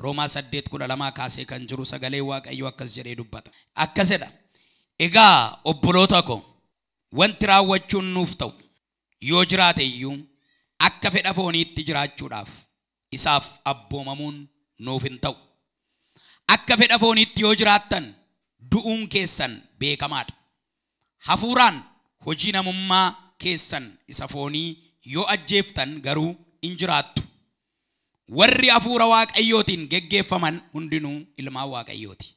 Roomaa 8:12 kaasee kan jiru sagalee Waaqayyoo akkas jedhee dubbata. Akkasidha. Egaa obboloota ko wanti raawwachuun nuuf ta'u yoo jiraate iyyuu akka fedha fooniitti jiraachuudhaaf isaaf abboomamuun nuuf hin ta'u. Akka fedha fooniitti yoo jiraattan du'uun keessan beekamaadha. Hafuuraan hojii namummaa keessan isa foonii yoo ajjeeftan garuu in jiraattu. Warri hafuura Waaqayyootiin geggeeffaman hundinuu ilmaan Waaqayyooti.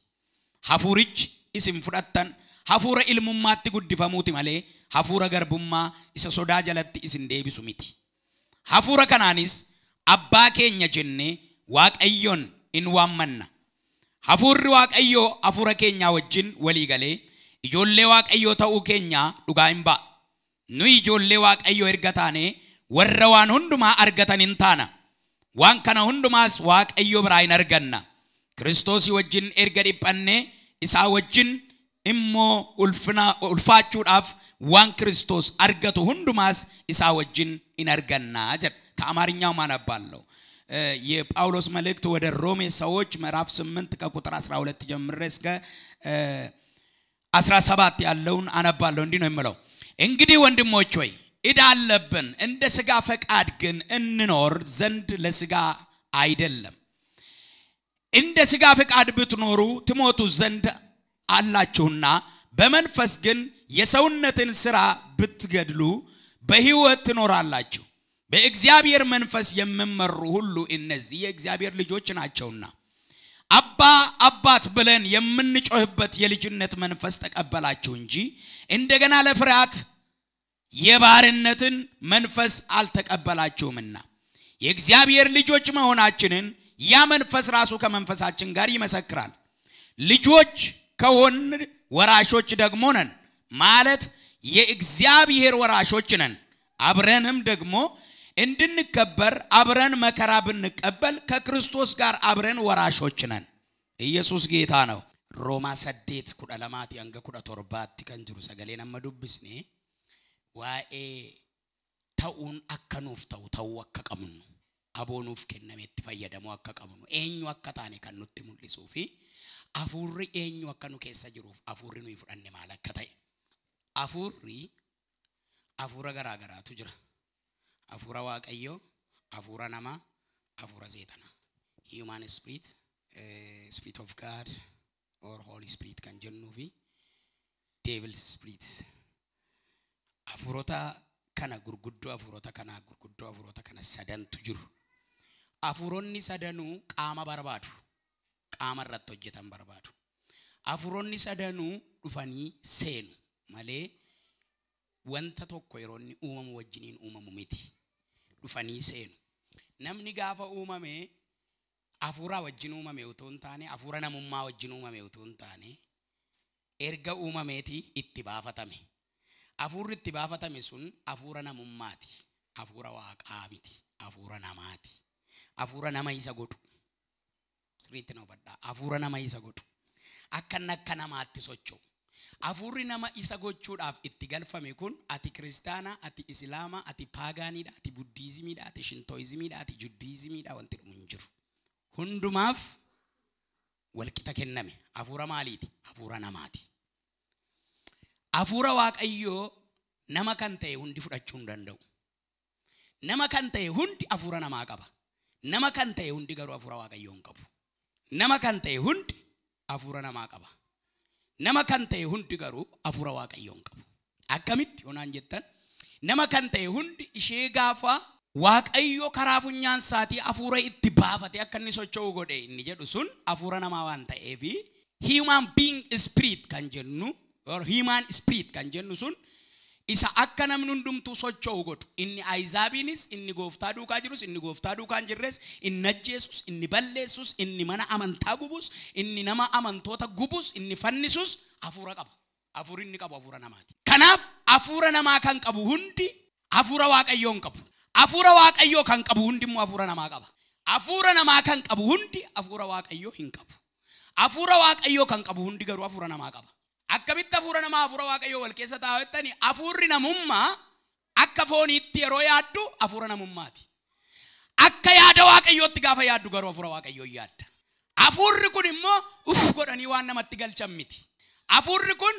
Hafuurichi isin fudhattan hafuura ilmummaatti guddifamuuti malee hafuura garbummaa isa sodaa jalatti isin deebisu miti. Hafuura kanaanis abbaa keenya jennee Waaqayyoon in waammanna. Hafuurri Waaqayyoo hafuura keenyaa wajjin walii galee ijoollee Waaqayyoo ta'uu keenyaa dhugaa hin ba'a. Nuyi ijoollee Waaqayyoo erga taane warra waan hundumaa argatan hin taana. Waan kana hundumaas Waaqayyoo biraa hin arganna. Kiristoosii wajjin erga dhiphanne isaa wajjin immoo ulfaachuudhaaf waan Kiristoos argatu hundumaas isaa wajjin in arganna jedha. ከአማርኛው ማነባለሁ የጳውሎስ መልእክት ወደ ሮሜ ሰዎች ምዕራፍ 8 ከቁጥር 12 ጀምሮ እስከ 17 ያለውን አነባለሁ። እንዲህ ነው የሚለው እንግዲህ ወንድሞች ሆይ ዕዳ አለብን እንደ ሥጋ ፈቃድ ግን እንኖር ዘንድ ለሥጋ አይደለም። እንደ ሥጋ ፈቃድ ብትኖሩ ትሞቱ ዘንድ አላችሁና በመንፈስ ግን የሰውነትን ሥራ ብትገድሉ በሕይወት ትኖራላችሁ። በእግዚአብሔር መንፈስ የሚመሩ ሁሉ እነዚህ የእግዚአብሔር ልጆች ናቸውና አባ አባት ብለን የምንጮህበት የልጅነት መንፈስ ተቀበላችሁ እንጂ እንደገና ለፍርሃት የባርነትን መንፈስ አልተቀበላችሁምና የእግዚአብሔር ልጆች መሆናችንን ያ መንፈስ ራሱ ከመንፈሳችን ጋር ይመሰክራል። ልጆች ከሆን ወራሾች ደግሞ ነን ማለት የእግዚአብሔር ወራሾች ነን። አብረንም ደግሞ እንድንከበር አብረን መከራ ብንቀበል ከክርስቶስ ጋር አብረን ወራሾች ነን። ኢየሱስ ጌታ ነው። ሮማ 8:12 ያንገ 17 ከንጅሩ ሰገሌ ነመዱብስኔ ዋኤ ተኡን አከኑፍ ተው አከቀሙኑ አቦኑፍ ከነሜት ፈየደሙ አከቀሙኑ ኤኙ አከታኔ ከኑት ሙልሱፊ አፉሪ ኤኙ አከኑ ከሰ ጅሩፍ አፉሪ ነው ይፍዳኔ ማለከታይ አፉሪ አፉራ ገራገራቱ ጅራ አፉራ Waaqayyo አፉራ ነማ አፉራ ሴጣና human spirit spirit of God or holy spirit kan jennuufi devil's spirit አፉሮታ kana gurguddo afuroota kana sadantu jiru. Afuroonni sadanu qaama barbaadu. Qaama irratti hojjetan barbaadu. Afuroonni sadanu dhufanii seenu malee wanta tokko yeroonni uumamu wajjiniin uumamu miti. Dhufanii seenu. Namni gaafa uumame afuura wajjin uumame utuu hin taane afuura namummaa wajjin uumame utuu hin taane erga uumameeti itti baafatame. Afuurri itti baafatame sun afuura namummaati. Afuura waaqaa miti. Afuura namaati. Afuura nama isa godhu. Sirriitti na hubadhaa. Afuura nama isa godhu. Akka namaatti socho'u. Afuurri nama isa gochuudhaaf itti galfame kun ati kiristaana, ati islaama, ati paagaaniidha, ati buddiizimiidha, ati shintoizimiidha, ati juddiizimiidha wanti dhumu hin jiru. Hundumaaf walqixa kenname. Afuura maaliiti? Afuura namaati. Afuura Waaqayyoo nama kan ta'e hundi fudhachuu hin danda'u. Nama kan ta'e hundi afuura namaa qaba. Nama kan ta'e hundi garuu afuura Waaqayyoo hin qabu. Nama kan ta'e hundi afuura namaa qaba. Nama kan ta'e hundi garuu afuura Waaqayyoo hin qabu. Akkamitti onaan jettan nama kan ta'e hundi ishee gaafa Waaqayyoo karaa funyaan isaatii afuura itti baafate akka inni socho'u godhe inni jedhu sun afuura namaa waan ta'eef human being spirit kan jennu or human spirit kan jennu sun isa akka namni hundumtuu socho'u godhu inni Aizaabiinis inni gooftaa duukaa jirus inni gooftaa duukaa hin jirres inni ajjeesus inni balleessus inni mana amantaa gubus inni nama amantoota gubus inni fannisus afuura qaba. Afuurri inni qabu afuura namaati. Kanaaf afuura namaa kan qabu hundi afuura Waaqayyoo hin qabu. Afuura Waaqayyoo kan qabu hundi immoo afuura namaa qaba. Afuura namaa kan qabu hundi afuura Waaqayyoo hin qabu. Afuura Waaqayyoo kan qabu hundi garuu afuura namaa qaba. Akkamitti afuura namaa afuura Waaqayyoo wal keessa taa'ettani afuurri namummaa akka fooniitti yeroo yaaddu afuura namummaati. Akka yaada Waaqayyootti gaafa yaaddu garuu afuura Waaqayyoo yaadda. Hafuurri kun immoo uf godhanii waan namatti galchan miti. Hafuurri kun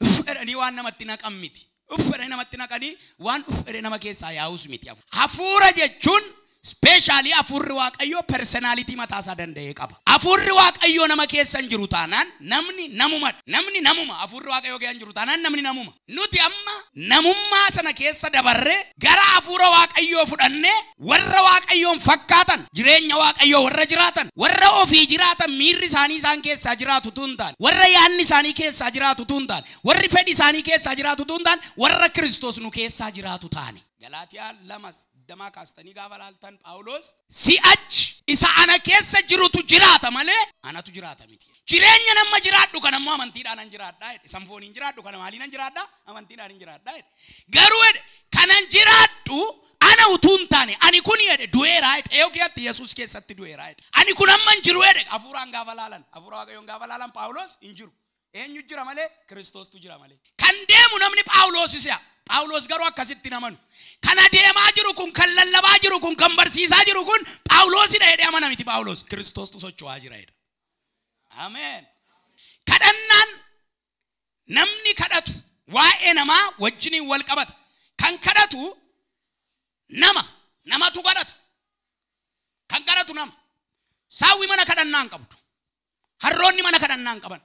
uf jedhanii waan namatti naqan miti. Uf jedhanii namatti naqanii waan uf jedhee nama keessaa yaa'us miti. Hafuura jechuun specially hafuurri waaqayyoo personality mataa isaa danda'ee qaba. Hafuurri waaqayyoo nama keessa hin jiru taanaan namni namuma. Namni namuma. Hafuurri waaqayyoo keessa hin jiru taanaan namni namuma. Nuti amma namummaa sana keessa dabarree gara hafuura waaqayyoo fudhannee warra waaqayyoon fakkaatan jireenya waaqayyoo warra jiraatan warra ofii jiraatan miirri isaanii isaan keessaa jiraatu tuntaan warra yaanni isaanii keessaa jiraatu tuntaan warri fedhi isaanii keessaa jiraatu tuntaan warra Kiristoos nu keessaa jiraatu taane. Galaatiyaa 2 kaastanii gaafa laaltan Phaawulos si'achi isa ana keessa jirutu jiraata malee anatu jiraata miti. Jireenya nama jiraadhu kana immoo amantiidhaan an jiraadhaa jedhe. Sanfooniin jiraadhu kana maaliin an jiraadhaa? Amantiidhaan hin jiraadhaa jedhe. Garuu jedhe kanan jiraadhu ana utuu hin taane ani kun jedhe du'eeraa jedhe. Eeyoo keessatti Yesuus keessatti du'eeraa jedhe. Ani kun amma hin jiru jedhe. Hafuuraan gaafa laalan hafuura waaqayyoon gaafa laalan Phaawulos hin jiru. Eenyu jira malee? Kiristoostu jira malee. Kan deemu namni Phaawulos isa. Phaawulos garuu akkasitti namanu. Kan adeemaa jiru kun kan lallabaa jiru kun kan barsiisaa jiru kun Phaawulosidha jedhee amana miti Phaawulos. Kiristoostu socho'aa jira jedha. Ameen. Kadhannaan namni kadhatu waa'ee namaa wajjiniin wal qabata. Kan kadhatu namatu kadhata. Kan kadhatu nama. Saawwi mana kadhannaa hin qabdu. Harroonni mana kadhannaa hin qaban.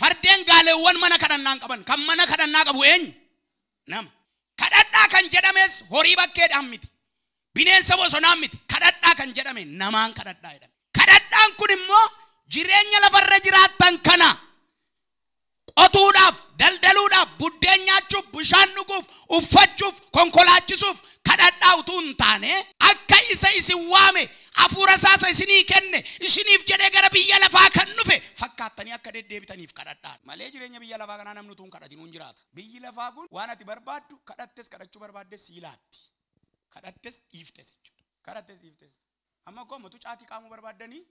Fardeen gaaleewwan mana kadhannaa hin qaban. Kan mana kadhannaa qabu eenyu? Nama. Kadhadhaa kan jedhames horii bakkeedhaan miti. Bineensa bosonaan miti. Kadhadhaa kan jedhame namaan kadhadhaa jedhame. Kadhadhaan kun immoo jireenya lafarra jiraattan kana qotuudhaaf, daldaluudhaaf, buddeen nyaachuuf, bishaan dhuguuf, uffachuuf, konkolaachisuuf kadhadhaa utuu hin taane akka isa isin waame hafuura isaa isinii kenne isiniif jedhee gara biyya lafaa kan dhufe fakkaattanii akka deddeebitaniif kadhadhaa malee jireenya biyya lafaa kanaa namni utuu hin kadhatin hin jiraata. Biyyi lafaa kun waan ati barbaaddu kadhattes kadhachuu barbaaddes siilaatti. Kadhattes dhiiftes jechuudha. Kadhattes dhiiftes. Amma gommatu caatii qaamuu barbaaddanii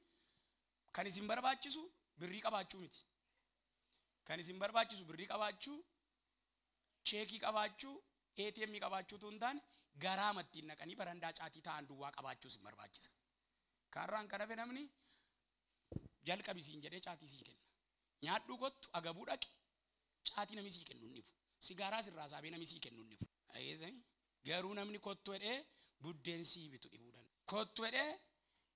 kan isin barbaachisu birrii qabaachuu miti. Kan isin barbaachisu birrii qabaachuu, cheekii qabaachuu, ATM qabaachuu tun taane garaa mattiin naqanii barandaa caatii ta'an duwwaa qabaachuu isin barbaachisa. Karraan kana namni jalqabisiin jedhee caatii sii kenna. Nyaadhuu kottu agabuu dhaqi caatii namni sii kennu ni bu. Sigaaraa sirraa saabee namni sii kennu ni bu. Ayeesani garuu namni kottu jedhee buddeen sii bitu dhibuu danda'a. Kottu jedhee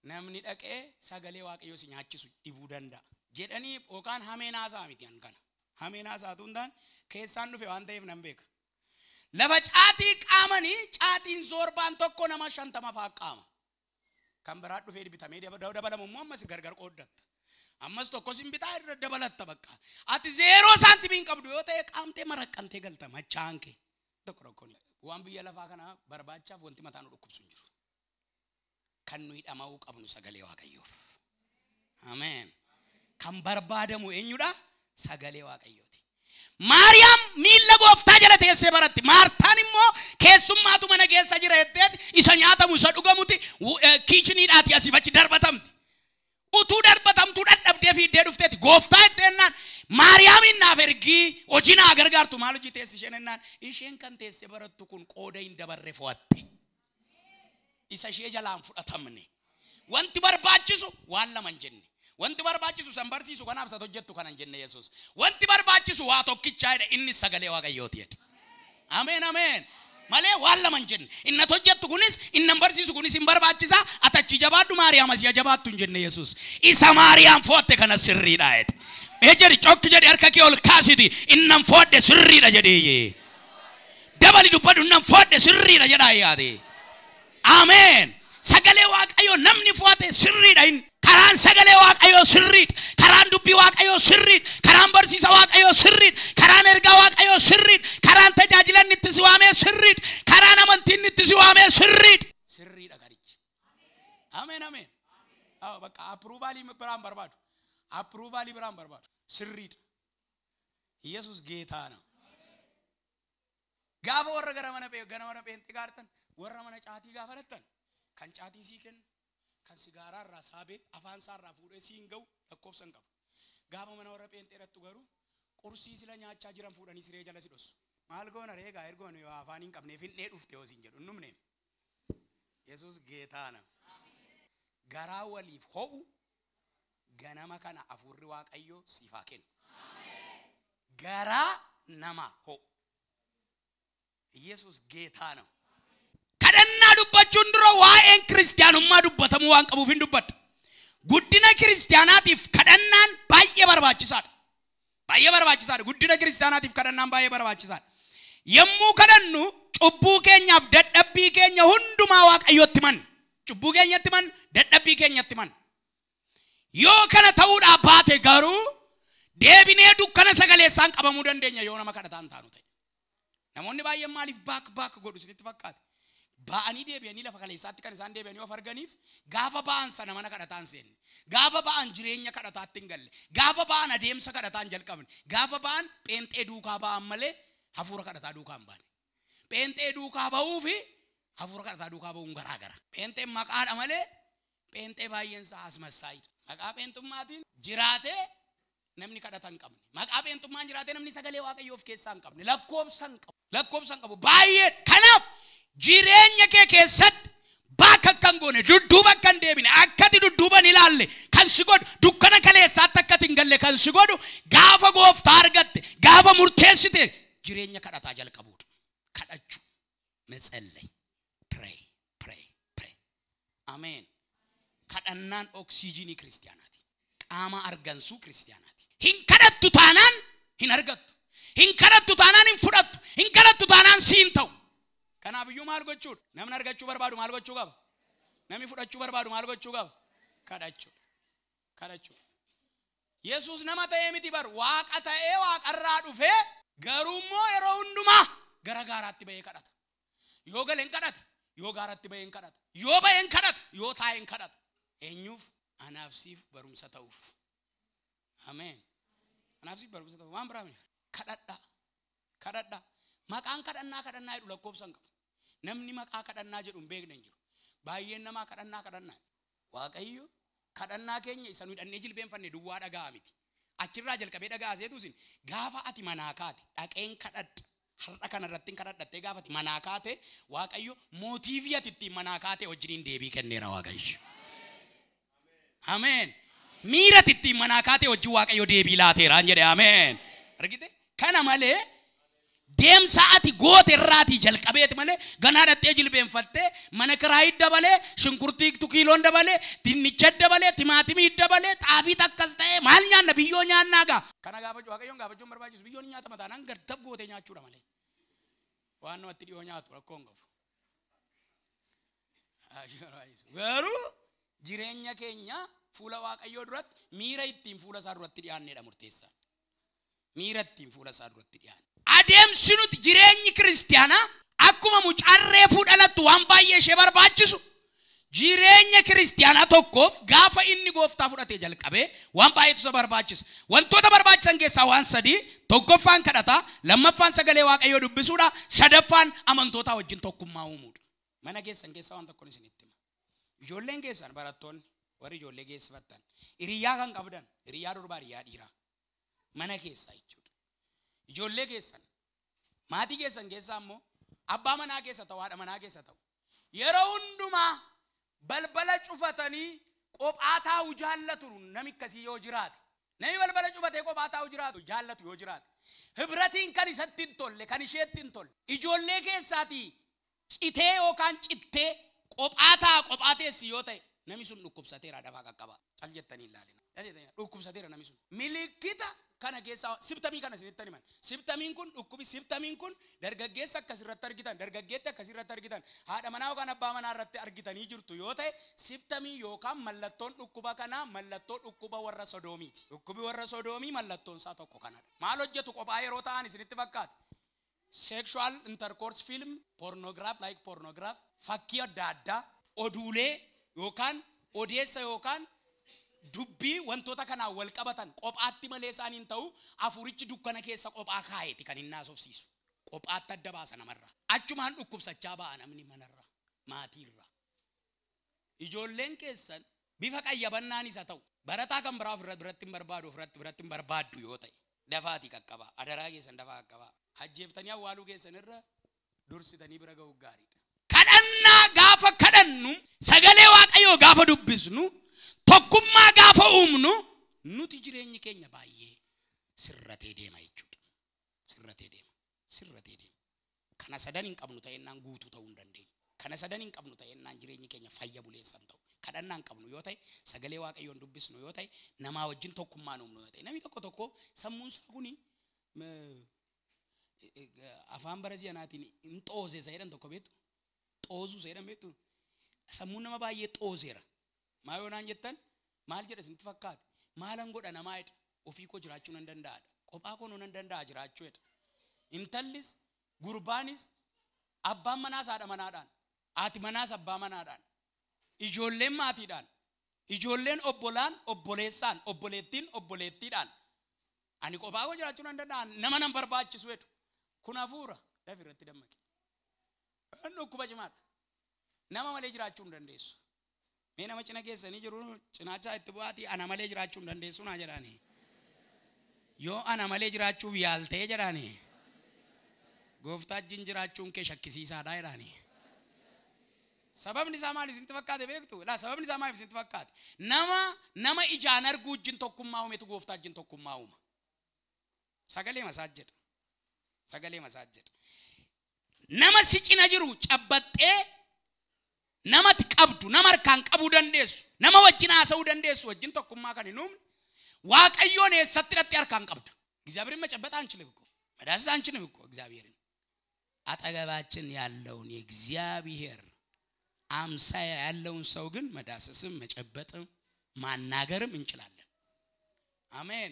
namni dhaqee sagalee waaqayyoo si nyaachisu dhibuu danda'a. Jedhanii yookaan hameenaasaa miti an kana. Hameenaasaa tundaan keessaan dhufe waan ta'eef nan beeka. Lafa caatii qaamanii caatiin sorbaan tokko nama 50 fa'aa qaama. Kan biraa dhufee bitamee dabalamu immoo ammas gargar qooddatta. Ammas tokko sin bitaa irra dabalatta bakka. Ati 0 saantimiin qabdu yoo ta'e qaamtee maraqqantee galta machaan kee. Tokko tokkoon waan biyya lafaa kana barbaachaaf wanti mataan dhukkubsu hin jiru. Kan nuyi dhama'uu qabnu sagalee waaqayyoof. Ameen. Kan barbaadamu eenyudha? Sagalee waaqayyooti. Maariyaam miilla gooftaa jala teessee baratti. Maartaan immoo keessummaatu mana keessa jira jetteeti isa nyaatamu isa dhugamuti kiichiniidhaati asiif achi darbatamti. Utuu darbatamtuu dadhabdee fiiddee dhufteeti. Gooftaa jetteennaan Maariyaamiin naaf ergii hojii naa gargaartu maal hojii teessi isheen ennaan isheen kan teessee barattu kun qooda hin dabarre fo'atte. Isa ishee jalaan fudhatamne. Wanti barbaachisu waan lama hin jenne. Wanti barbaachisu san barsiisu kanaaf isa hojjettu kanan jenne Yesuus. Wanti barbaachisu waa tokkichaa jedhe inni sagalee waaqayyooti jedhe. Ameen ameen. Malee waan lama hin jenne. Inni hojjettu kunis inni barsiisu kunis hin barbaachisa. Atachi jabaadhu Maariyaam asii jabaattu hin jenne Yesuus. Isa Maariyaam footte kana sirriidha jedhe. Ejeri chokki jedhe harka kee ol kaasiti inni foodde sirriidha jedhee. Dabali dubbadu inni foodde sirriidha jedhaa yaade. Ameen. Sagalee waaqayyoo namni foote sirriidha inni. Karaan sagalee waaqayyoo sirriidha. Karaan dubbii waaqayyoo sirriidha. Karaan barsiisa waaqayyoo sirriidha. Karaan ergaa waaqayyoo sirriidha. Karaan tajaajilan itti si waamee sirriidha. Karaan amantiin itti si waamee sirriidha. Sirriidha garichi. Ameen ameen. Bakka approvalii biraan barbaadu. Approvalii biraan barbaadu. Sirriidha. Yesuus geetaa na. Gaafa warra gara mana pheenxii gaartan warra mana caatii gaafa lattan kan caatii sii kennu kan sigaaraa irraa saabee afaan isaa irraa fuudhee siin ga'u lakkoofsa hin qabu. Gaafa mana warra pheenxee irratti garuu qursii sila nyaachaa jiran fuudhanii siree jala si dhossu. Maal goona reegaa ergoon yoo afaan hin qabneef hin dhufte yoo siin jedhu numne. Yesuus geetaa na. Garaa waliif ho'u ganama kana afurri waaqayyo siifaa kennu. Garaa nama ho. Yesus geetaa ነው. kadhannaa dubbachuun dura waa'een kiristaanummaa dubbatamu waan qabuuf hin dubbadhu. Guddina kiristaanaatiif kadhannaan baay'ee barbaachisaadha. Baay'ee barbaachisaadha. Guddina kiristaanaatiif kadhannaan baay'ee barbaachisaadha. Yommuu kadhannu cubbuu keenyaaf dadhabbii keenya hundumaa waaqayyotti himanna. Cubbuu keenyatti himanna, dadhabbii keenyatti himanna. Yoo kana ta'uudhaaf baate garuu deebinee dukkana sagaleessaan qabamuu dandeenya yoo nama kadhataan taanu ta'e. Namoonni baay'een maaliif baak godhu isinitti fakkaate? Ba'anii deebi'anii lafa kaleessaatti kan isaan deebi'anii of arganiif gaafa ba'an sana mana kadhataan seenne. Gaafa ba'an jireenya kadhataatti hin galle. Gaafa ba'an adeemsa kadhataan jalqabne. Gaafa ba'an pheenxee duukaa ba'an malee hafuura kadhataa duukaa hin baane. Pheenxee duukaa ba'uu fi hafuura kadhataa duukaa ba'uun garaagara. Pheenxeen maqaadha malee pheenxee baay'een isaa asmassaayidha. Maqaa pheenxummaatiin jiraatee namni kadhatan qabne. Maqaa pheenxummaan jiraatee namni sagalee waaqayyoo of keessaa hin qabne. Lakkoobsan qabu. Lakkoobsan qabu. Baay'ee kanaaf jireenya kee keessatti bakka kan goone dudduuba kan deebine akkati dudduuban ilaalle kan si godhu dukkana kaleessaatti akkati hin galle kan si godhu gaafa gooftaa argatte gaafa murteessite jireenya kadhataa jalqabuudha. Kadhachuu metsellay pray. Amen. Kadhannaan oksijiinii kiristaanaati. Qaama argansuu kiristaanaati. Hin kadhattu taanaan hin argattu. Hin kadhattu taanaan hin fudhattu. Hin kadhattu taanaan siin ta'u. Kanaaf iyyuu maal gochuudha? Namni argachuu barbaadu maal gochuu qaba? Namni fudhachuu barbaadu maal gochuu qaba? Kadhachuu. Yesuus nama ta'ee miti bar waaqa ta'ee waaqarraa dhufee garuu immoo yeroo hundumaa gara gaaraatti bahee kadhata. Yoo galeen kadhata, yoo gaaratti baheen kadhata, yoo baheen kadhata, yoo taa'een kadhata. Eenyuuf? Anaaf siif barumsa ta'uuf. Amen. Anaaf siif barumsa ta'uuf waan biraa miti. Kadhadha. Maqaan kadhannaa jedhu lakkoobsan qabu. Namni maqaa kadhannaa jedhu hin beekne hin jiru. Baay'een namaa kadhannaa. Waaqayyo kadhannaa keenya isa nu hidhannee jilbeenfanne duwwaa dhaga'a miti. Achirraa jalqabee dhaga'a seetu isin gaafa ati manaa kaate dhaqeen kadhadha. Har'a kanarratti kadhadhattee gaafa ati manaa kaate waaqayyo mootiivii ati ittiin manaa kaate wajjiniin deebii kenneera waaqayyo. Amen. Miira ati ittiin manaa kaate wajjin waaqayyo deebii laateeraan jedhe ameen. Argite? Kana malee deemsa ati goote irraati jalqabeeti malee ganaa dhattee jilbeenfattee mana kiraayii dabalee shunkurtii kiiloon dabalee dinnicha dabalee timaatimii dabalee xaafii takkas ta'ee maal nyaanna biyyoo nyaannaa gaa. Kana gaafachuu waaqayyoon gaafachuun barbaachisu biyyoon nyaata mataanaan gardab gootee nyaachuudha malee. Waan namatti dhiyoo nyaatu rakkoon qabu. Garuu jireenya keenya fuula waaqayyoo duratti miira ittiin fuula isaa duratti dhiyaanneedha murteessaa. Miira ittiin fuula isaa duratti dhiyaanne. Adeemsi nuti jireenyi kiristaanaa akkuma mucarree fuudhalattu waan baay'ee ishee barbaachisu jireenya kiristaanaa tokkoof gaafa inni gooftaa fudhatee jalqabee waan baay'eetu isa barbaachisa. Wantoota barbaachisan keessaa waan sadii tokkoffaan kadhataa, lammaffaan sagalee waaqayyoo dubbisuudha, sadaffaan amantootaa wajjin tokkummaa uumuudha. Mana keessan keessaa waan tokkoon isinitti hima. Ijoolleen keessan barattoonni warri ijoollee geessifattan hiriyaa kan qabdan hiriyaa durbaa hiriyaa dhiiraa mana keessaa jechuudha. Ijoollee keessan maatii keessan keessaa immoo abbaa manaa keessa ta'u haadha manaa keessa ta'u yeroo hundumaa balbala cufatanii qophaa taa'u jaallatu nami akkasii yoo jiraate nami balbala cufatee qophaa taa'u jiraatu jaallatu yoo jiraate hibratiin kan isatti hin tolle kan isheetti hin tolle ijoollee keessaatii citee yookaan cittee qophaa teessi yoo ta'e nami sun dhukkubsateera dafaa qaqqaba cal jettanii ilaalina. Dhukkubsateera nami sun milikkita kana keessaa sibtamii kana isinitti himan. Sibtamiin kun dhukkubi sibtamiin kun dargaggeessa akkasirratti argitan dargaggeetti akkasirratti argitan haadha manaa yookaan abbaa manaa irratti argitanii jirtu yoo ta'e sibtamii yookaan mallattoon dhukkuba kanaa mallattoo dhukkuba warra Sodoomiiti. Dhukkubi warra Sodoomii mallattoon isaa tokko kanadha. Maal hojjetu qophaa yeroo ta'an isinitti fakkaata? Sexual intercourse film, pornograph, fakkii adda addaa, oduulee yookaan odeessa yookaan dubbii wantoota kanaa wal qabatan qophaatti malee isaaniin ta'u afurichi dukkana keessa qophaa kaa'eeti kan inni haasofsiisu. Qophaatti adda baasa namarraa. Achumaan dhukkubsachaa ba'a namni manarraa maatiirraa. Ijoolleen keessan bifa qayyabannaan isa ta'u barataa kan biraa biratti hin barbaaddu yoo ta'e dafaati qaqqabaa adaraa keessan dafaa qaqqabaa ajjeeftanii awwaaluu keessan irra dursitanii bira ga'uu gaariidha. Kadhannaa gaafa kadhannu sagalee waaqayyoo gaafa dubbisnu tokkummaa gaafa uumnu nuti jireenyi keenya baay'ee sirratee deema jechuudha. Sirratee deema. Kana sadan hin qabnu ta'ennaan guutuu ta'uu hin dandeenyu. Kana sadan hin qabnu ta'ennaan jireenyi keenya fayya buleessan ta'u. Kadhannaa hin qabnu yoo ta'e, sagalee Waaqayyoon dubbisnu yoo ta'e, namaa wajjin tokkummaa uumnu yoo ta'e, namni tokko sammuun isaa kuni afaan Baraziyaanaatiin hin xooseessa jedhan tokko beektu. Xoosuu jedhan beektu. Sammuun nama baay'ee xooseera. Maa yoonaan jettan maal jedha isinitti fakkaate? Maalan godha namaa jedha. Ofii koo jiraachuu nan danda'aadha. Kophaa koo nan danda'a jiraachuu jedha. Intallis gurbaanis abbaan manaas haadha manaadhaan, haati manaas abbaa manaadhaan, ijoolleen maatiidhaan, ijoolleen obbolaan obboleessaan, obboleettiin obboleettiidhaan. Ani kophaa koo jiraachuu nan danda'a nama nan barbaachisu jedhu. Kun hafuura lafa irratti dammaqe. Dhukkuba cimaadha. Nama malee jiraachuu hin dandeessu. Mee nama cina keessanii jiru cinaachaa itti bu'aatii ana malee jiraachuu hin dandeessu naa jedhaani. Yoo ana malee jiraachuuf yaaltee jedhaani. Gooftaa wajjin jiraachuun kee shakkisiisaadha jedhaani. Sababni isaa maaliif isinitti fakkaate beektu? Sababni isaa maaliif isinitti fakkaate? Nama ijaan arguu wajjin tokkummaa uumetu gooftaa wajjin tokkummaa uuma. Sagalee masaaj jedha. Nama si cina jiru cabbaxxee namatti qabdu, nama harkaan qabuu dandeessu, nama wajjin haasa'uu dandeessu wajjin tokkummaa kan hin uumne Waaqayyoon eessatti hidhattee harkaan qabda? እግዚአብሔርን መጨበጥ አንችልም እኮ መዳሰስ አንችልም እኮ እግዚአብሔርን። አጠገባችን ያለውን የእግዚአብሔር አምሳያ ያለውን ሰው ግን መዳሰስም መጨበጥም ማናገርም እንችላለን። አሜን።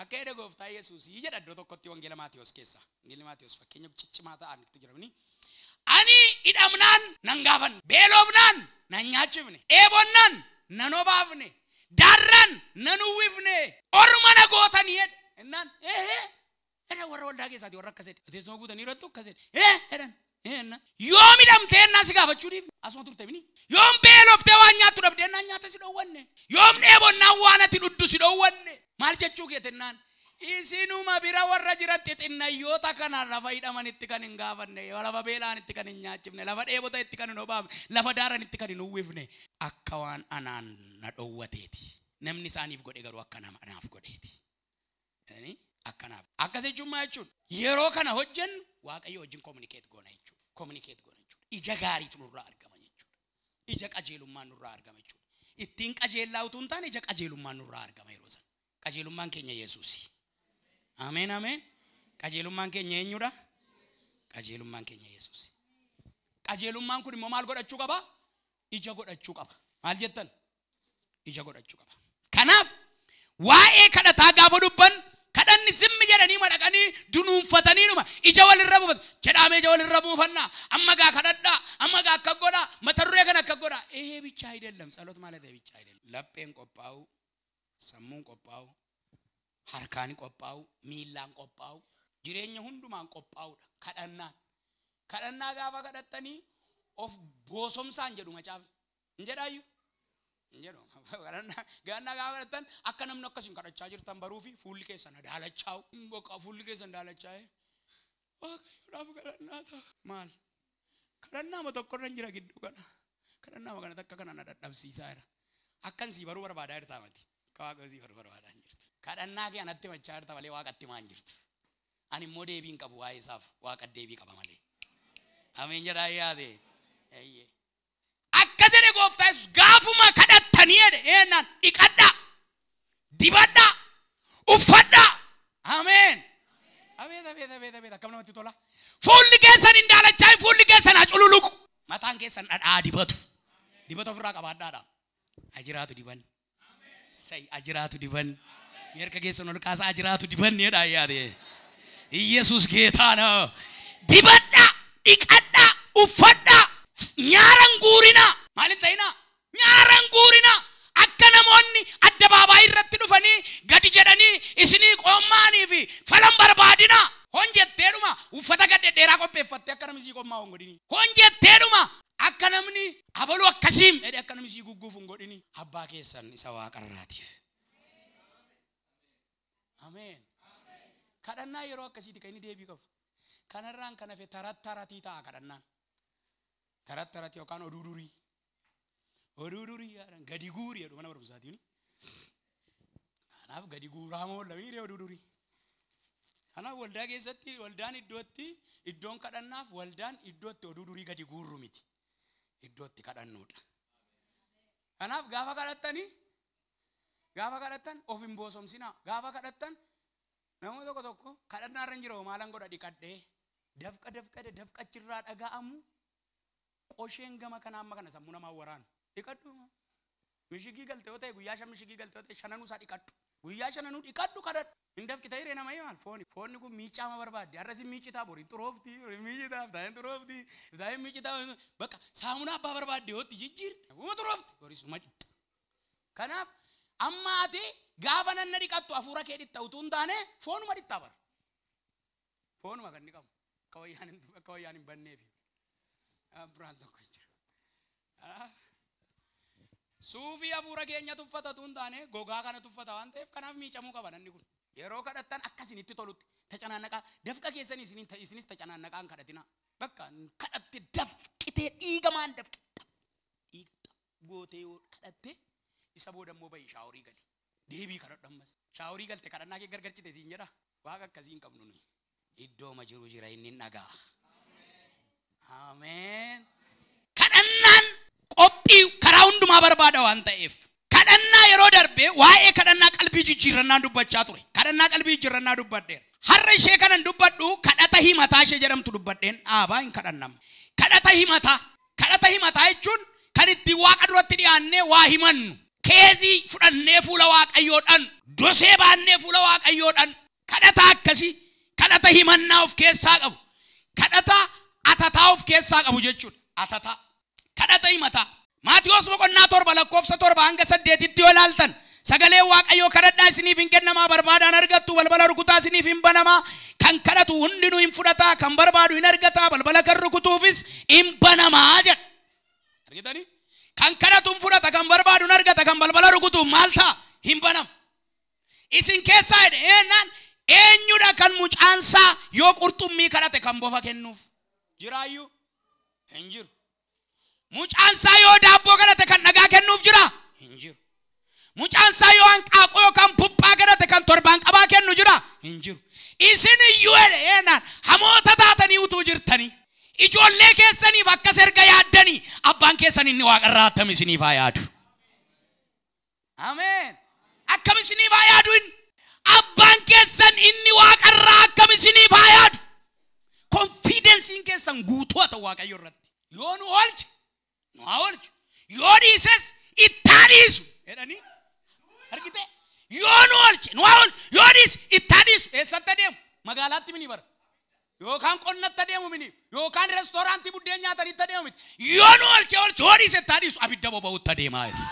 አከደ ጎፍታ ኢየሱስ ይጀዳዶ ተኮቲ ወንጌል ማቴዎስ ኬሳ ወንጌል ማቴዎስ ፈከኛ ጭጭማታ አንክቱ ጅረምኒ አኒ ኢዳምናን ነንጋፈን ቤሎብናን ነኛችብኔ ኤቦናን ነኖባፍኔ ዳራን ነኑዊፍኔ ኦርማና ጎተን ይሄድ እናን እረ ወረ ወልዳ ጌሳቲ ወረከሰድ እቴሶ ጉተን ይረጡ ከሰድ እረን እና ዮም ኢዳምቴና ሲጋፈቹ ዲፍ አሶንቱ ተብኒ ዮም ቤሎፍቴ ዋኛቱ ደብደና ኛተ ሲዶወነ ዮም ኤቦና ዋናቲ ዱዱ ሲዶወነ ማልቸቹ ጌተናን ኢሲኑማ ቢራ ወረ ጅረት ጥናዮታ ከና ለፋይዳ ማን ኢትከን እንጋፈነ ወለፈ ቤላን ኢትከን ኛችፍነ ለፈ ዴቦታ ኢትከን ኖባብ ለፈ ዳራን ኢትከን ኑዊፍነ አካዋን አናን ነዶወቴቲ ነምኒ ሳኒፍ ጎዴ ገሩ አካና ማናፍ ጎዴቲ እኔ አካናፍ አከሰቹማ ያቹ የሮ ከና ሆጀን ዋቀዮ ሆጅን ኮሙኒኬት ጎና ይቹ ኢጀ ጋሪቱ ኑራ አርገማኝቹ ኢጀ ቀጀሉማ ኑራ አርገማኝቹ ኢቲን ቀጀላውቱን ታን ኢጀ ቀጀሉማ ኑራ አርገማ ይሮሰን ቀጀሉማን ከኛ ኢየሱስ አሜን አሜን ቀጀሉማን ከኛ የኙዳ ቀጀሉማን ከኛ ኢየሱስ ቀጀሉማን ኩን ሞማል ጎዳቹ ቀባ ኢጀ ጎዳቹ ቀባ ማልጀተን ኢጀ ጎዳቹ ቀባ ከናፍ ዋኤ ከዳታ ጋፈዱበን ከዳን ዝም ይጀረኒ ማዳቀኒ ዱኑን ፈተኒ ነው ኢጀ ወልረቡበት ቸዳሜ ኢጀ ወልረቡፈና አማጋ ከዳዳ አማጋ ከጎዳ መተሩ የከነ ከጎዳ ይሄ ብቻ አይደለም ጸሎት ማለት ይሄ ብቻ አይደለም ለጴን ቆጳው ሰሙን ቆጳው harkaan qophaa'u miilaan qophaa'u jireenya hundumaan qophaa'uudha kadhannaa gaafa kadhattanii of boosomsaan jedhu macaaf injedhaayu injedho kadhannaa gaafa kadhattan akka namni akkasin kadhachaa jirtan baruu fi fuulli keessan daalachaa'u boqa fuulli keessan daalachaa'e waaqayyoodhaaf kadhannaa ta'a maal kadhannaa ma tokko irra jira gidduu kadhannaa ma kana takka kana na dadhabsiisaa jira akkan si baruu barbaadaa jirtaa mati kawaaqoo si baruu barbaadaa jirta kadhannaa kee anatti machaa jirta malee waaqatti maan jirtu ani immoo deebiin qabu waa'ee isaaf waaqa deebii qaba malee ameen jedhaa yaade eeyyee akka jedhe gooftaa Yesuus gaafuma kadhattanii jedhe eenaan dhiqadhaa dibadhaa uffadhaa ameen abeet akkam namatti tola fuulli keessan hin daalachaa fuulli keessan haa cululuqu mataan keessan dhadhaa dibata ofirraa qabaadhaadha ajiraatu diban say ajiraatu diban yerka keessan ol kaasa ajiraatu diban jedhaa yaade ኢየሱስ ጌታ ነው ዲበዳ ኢቀዳ ኡፈዳ ኛረንጉሪና ማለት አይና ኛረንጉሪና አከነሞኒ አደባባይ ረት ዱፈኒ ገዲ ጀደኒ እስኒ ቆማኒ ፊ ፈለም በርባዲና ሆንጀቴዱማ ኡፈታ ገደ ዴራ ቆጴፈቴ አከነምሲ ቆማው እንግዲኒ ሆንጀቴዱማ አከነምኒ አበሉ አከሲም እዲ አከነምሲ ጉጉፉ እንግዲኒ አባ ኬሰን ኢሰዋ ቀራቲፍ አሜን kadhanna yeroo akkasiiti kan inni deebii qabu kanarraan kana fe tarattaratii ta'a kadhannaan tarattaratii yookaan oduu durii gadi guurii jedhu mana barumsaatiin gadi guuraamoo lamini reewu duduri. Ana waldaa keessatti waldaan iddootti iddoon kadhannaaf waldaan iddootti oduu durii gadi guurru miti. Iddootti kadhannuudha. Kanaaf gaafa kadhattan of hin boosomsinaa. Gaafa kadhattan namoota tokko kadhannaa irra hin jiru maalan godha dhiqadhee dafqachirraa dhaga'amu qosheen gama kana amma kana sammuu namaa waraanu dhiqadhu. Mishigii galtee yoo ta'e guyyaa shan mishigii galtee yoo ta'e shananuu isaa dhiqadhu. Guyyaa shananuu dhiqadhu kadhadhu. Indafki ta'e nama yaal foonni kun miicaama barbaadde har'as miicitaa bori xuroofti miicitaa ta'e xuroofti ta'e miicitaa bakka saamunaa abbaa barbaadde yoo jijjiirte xuroofti boris madhi. Kanaaf amma ati gaafa nanna dhiqattu hafuura kee dhitta utuu hin taane foonuma dhittaa bara. Foonuma kan dhiqamu akka wayyaan hin banneef. Biraan tokko jira. Suufii hafuura keenya tuffata utuu hin taane gogaa kana tuffata waan ta'eef kanaaf miicamuu qaba nanni kun. Yeroo kadhattan akkasinitti tolutti tacanaannaqaa dafqa keessanii isinis tacanaannaqaan kadhatina. Bakka kadhatte dafqitee dhiigamaan dafqitta. Dhiigatta gootee yoo kadhatte isa booda immoo bayi shaaworii gali. Deebii kadhadhammas. Shaaworii galte kadhannaa kee gargarchite siin jedha. Waaqa akkasii hin qabnu nuyi. Iddoo majiru jira inni dhagaa. Ameen. Kadhannaan qophii karaa hundumaa barbaada waan ta'eef. Kadhannaa yeroo darbe waa'ee kadhannaa qalbii jijjiirrannaa dubbachaa ture. Kadhannaa qalbii jijjiirrannaa dubbadheera. Har'a ishee kanan dubbadhu kadhata himataa ishee jedhamtu dubbadheen dhaabaa hin kadhannamu. Kadhata himataa jechuun kan itti waaqa duratti dhiyaannee waa himannu. Keezii fudhannee fuula waaqayyoodhaan dosee baannee fuula waaqayyoodhaan kadhata akkasii kadhata himannaa of keessaa qabu. Kadhata atataa of keessaa qabu jechuudha. Atataa kadhata himataa. Maatiyos boqonnaa 7 lakkoofsa 7 hanga 8tti yoo ilaaltan sagalee waaqayyoo kadhadhaa isiniif hin kennamaa barbaadaan argattu balbala rukutaa isiniif hin banamaa kan kadhatu hundinuu hin fudhataa kan barbaadu hin argataa balbala kan rukutuufis hin banamaa jedha. Argitanii? Kan kadhatu hin fudhata kan barbaadu hin argata kan balbala rukutuuf maal ta'a hin banama. Isin keessaa eenyaan eenyudha kan mucaansaa yoo qurxummii kadhate kan bofa kennuuf jiraayyuu hin jiru. Mucaansaa yoo daabboo kadhate kan dhagaa kennuuf jira hin jiru. Mucaansaa yoo hanqaaquu yookaan puuphaa kadhate kan torbaan qabaa kennu jira hin jiru. Isin iyyuu eenyaan hamoota taatanii utuu jirtanii ijoollee keessaniif akkas erga yaaddanii abbaan keessan inni waaqarraa akkam isiniif haa yaadu. Ameen. Akkam isiniif haa yaadu inni abbaan keessan inni waaqarraa akkam isiniif haa yaadu. Konfiidensiin keessan guutuu haa ta'u waaqayyo irratti. Yoo nu oolche nu haa oolchu. Yoo dhiises ittaa dhiisu. Jedhanii argite yoo nu oolche nu haa oolchu. Yoo dhiise ittaa dhiisu. Eessatti adeemu? Magaalaatti mini bara. Yookaan qonnatti adeemu mini. Yookaan reestooraantii buddeen nyaatanitti adeemu miti. Yoo nu oolche oolchu. Yoo dhiise ittaa dhiisu. Abidda boba'utti adeemaa jiru.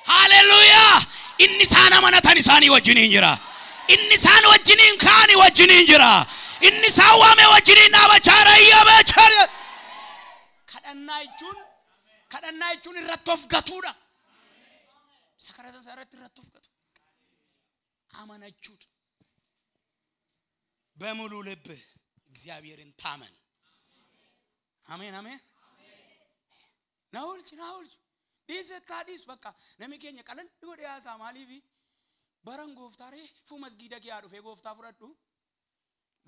Haleluuyaa. Inni isaan amanatan isaanii wajjiniin jira. Inni isaan wajjiniin kaanii wajjiniin jira. Inni isaan waame wajjiniin dhaabachaa rayyabachaa. Kadhannaa jechuun irratti of gatuudha. Sakarata isaa irratti of gatu. Amanachuudha. በሙሉ ልብ እግዚአብሔርን ታመን። አሜን አሜን። ናውልች ዲስ በቃ ነሚኬኛ ቀለን ወደ ያሳ ማሊቪ በረን ጎፍታሬ ፉ መስጊደ ኪያ ዱፌ ጎፍታ ፍረዱ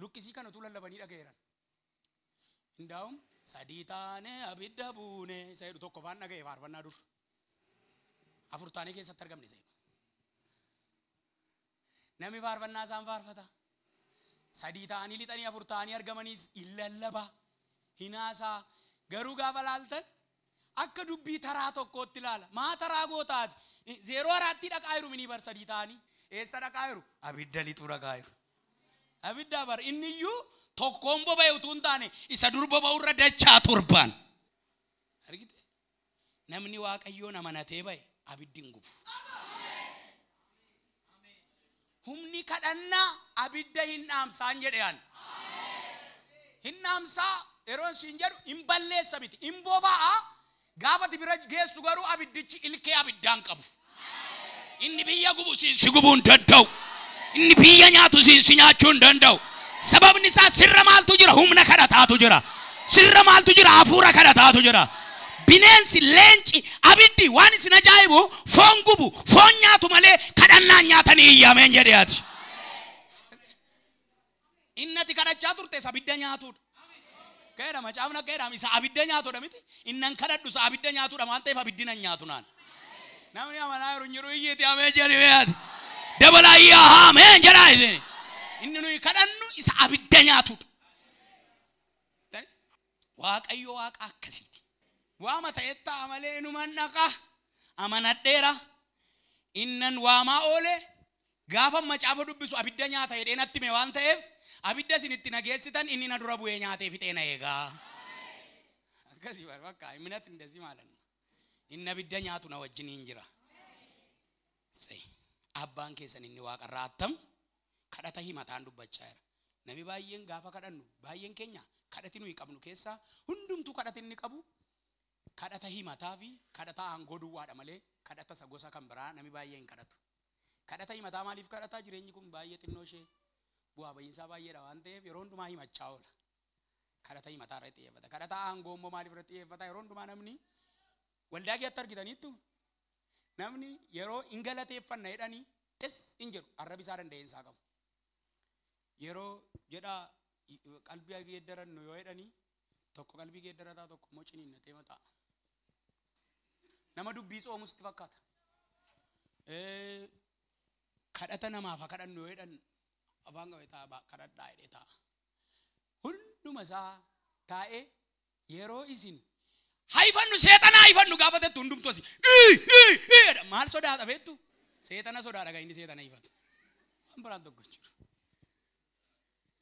ሉክሲ ከነቱ ለለበኒ ደገይራን እንዳውም ሳዲታኔ አብደቡኔ ሰይዱ ተቆፋን ነገ ይፋርፈና ዱር አፍርታኔ ከሰ ተርገምኔ ሰይዱ ነሚ ፋርፈና ሳን ፋርፈታ ሳዲታኒ ሊጠኒ አፍርታኒ አርገመኒስ ይለለባ ሂናሳ ገሩ ጋፈላልተን አከ ዱቢ ተራ ተቆት ይላል ማ ተራ ጎታት 04 ደቃይሩ ምን ይበር ሳዲታኒ ኤሰ ደቃይሩ አብደ ሊጡ ደቃይሩ አብዳ በር እንዩ ተቆምቦ በዩቱን ታኔ ኢሰ ዱርቦ በውረ ደቻ ቱርባን አርጊት ነምኒ ዋቀዮና መናቴ ባይ አብድን ጉቡ humni kadhanna abidda hinnaamsaan jedhan hinnaamsa eroon siin jedhu imballeessa miti imboba'a gaafati bira geessu garuu abiddichi ilkee abiddaan qabu inni biyya gubu si gubuun danda'u inni biyya nyaatu si nyaachuun danda'u sababni isaa sirra maaltu jira humna kadhataatu jira sirra maaltu jira hafuura kadhataatu jira bineensi leenci abiddi waan isin ajaa'ibu foon gubu foon nyaatu malee kadhannaan nyaatanii ameen jedheeti. Innati kadhachaa turte abidda nyaatuudha. Keedha macaafna keedha isa abidda nyaatuudha miti. Innan kadhadhu isa abidda nyaatuudha waan ta'eef abiddi nan nyaatu naan. Namni amanaa yeroo jiru iyyeeti ameen jedheeti. Dabalaa iyyaa ameen jedhaa isheen. Inni nuyi kadhannu isa abidda nyaatuudha. Waaqayyo waaqa akkasiiti. Waama ta'etta amalee inuman dhaqa amanadheera. Innan waamaa oole gaafa macaafa dubbisu abidda nyaata jedhee natti mee waan ta'eef abidda isinitti nageessitan inni na dura bu'ee nyaatee fixeena eegaa. Akkasii bakka iminati እንደዚህ ማለት ነው. Inni abidda nyaatu na wajjiniin jira. Abbaan keessan inni waaqarraa attam kadhata himataan dubbachaa jira. Nami baay'een gaafa kadhannu baay'een keenya kadhati nuyi qabnu keessa hundumtu kadhati inni qabu kadhata himataa fi kadhata aangoo duwwaadha malee kadhata isa gosa kan biraa nami baay'een kadhatu. Kadhata himataa maaliif kadhataa jireenyi kun baay'ee xinnoo ishee bu'aa baay'insaa baay'eedha waan ta'eef yeroo hundumaa himachaa oola. Kadhata himataa irratti xiyyeeffata. Kadhata aangoo immoo maaliif irratti xiyyeeffata? Yeroo hundumaa namni waldaa keessatti argitaniittu namni yeroo hin galateeffanna jedhanii hin jiru arraba isaa danda'eensaa qabu. Yeroo jedha qalbii geeddarannu yoo jedhanii tokko qalbii geeddarataa tokko immoo ciniinnatee mataa. Nama dubbii soomusti fakkaata. Kadhata namaaf kadhannu yoo jedhan afaan qabeetaa kadhadhaa jedhee ta'a. Hunduma isaa taa'ee yeroo isin haifannu seexana haifannu gaafatettu hundumtu asi maal sodaata beektu? Seexana sodaadha kan inni seexana haifatu. Waan biraan tokko jiru.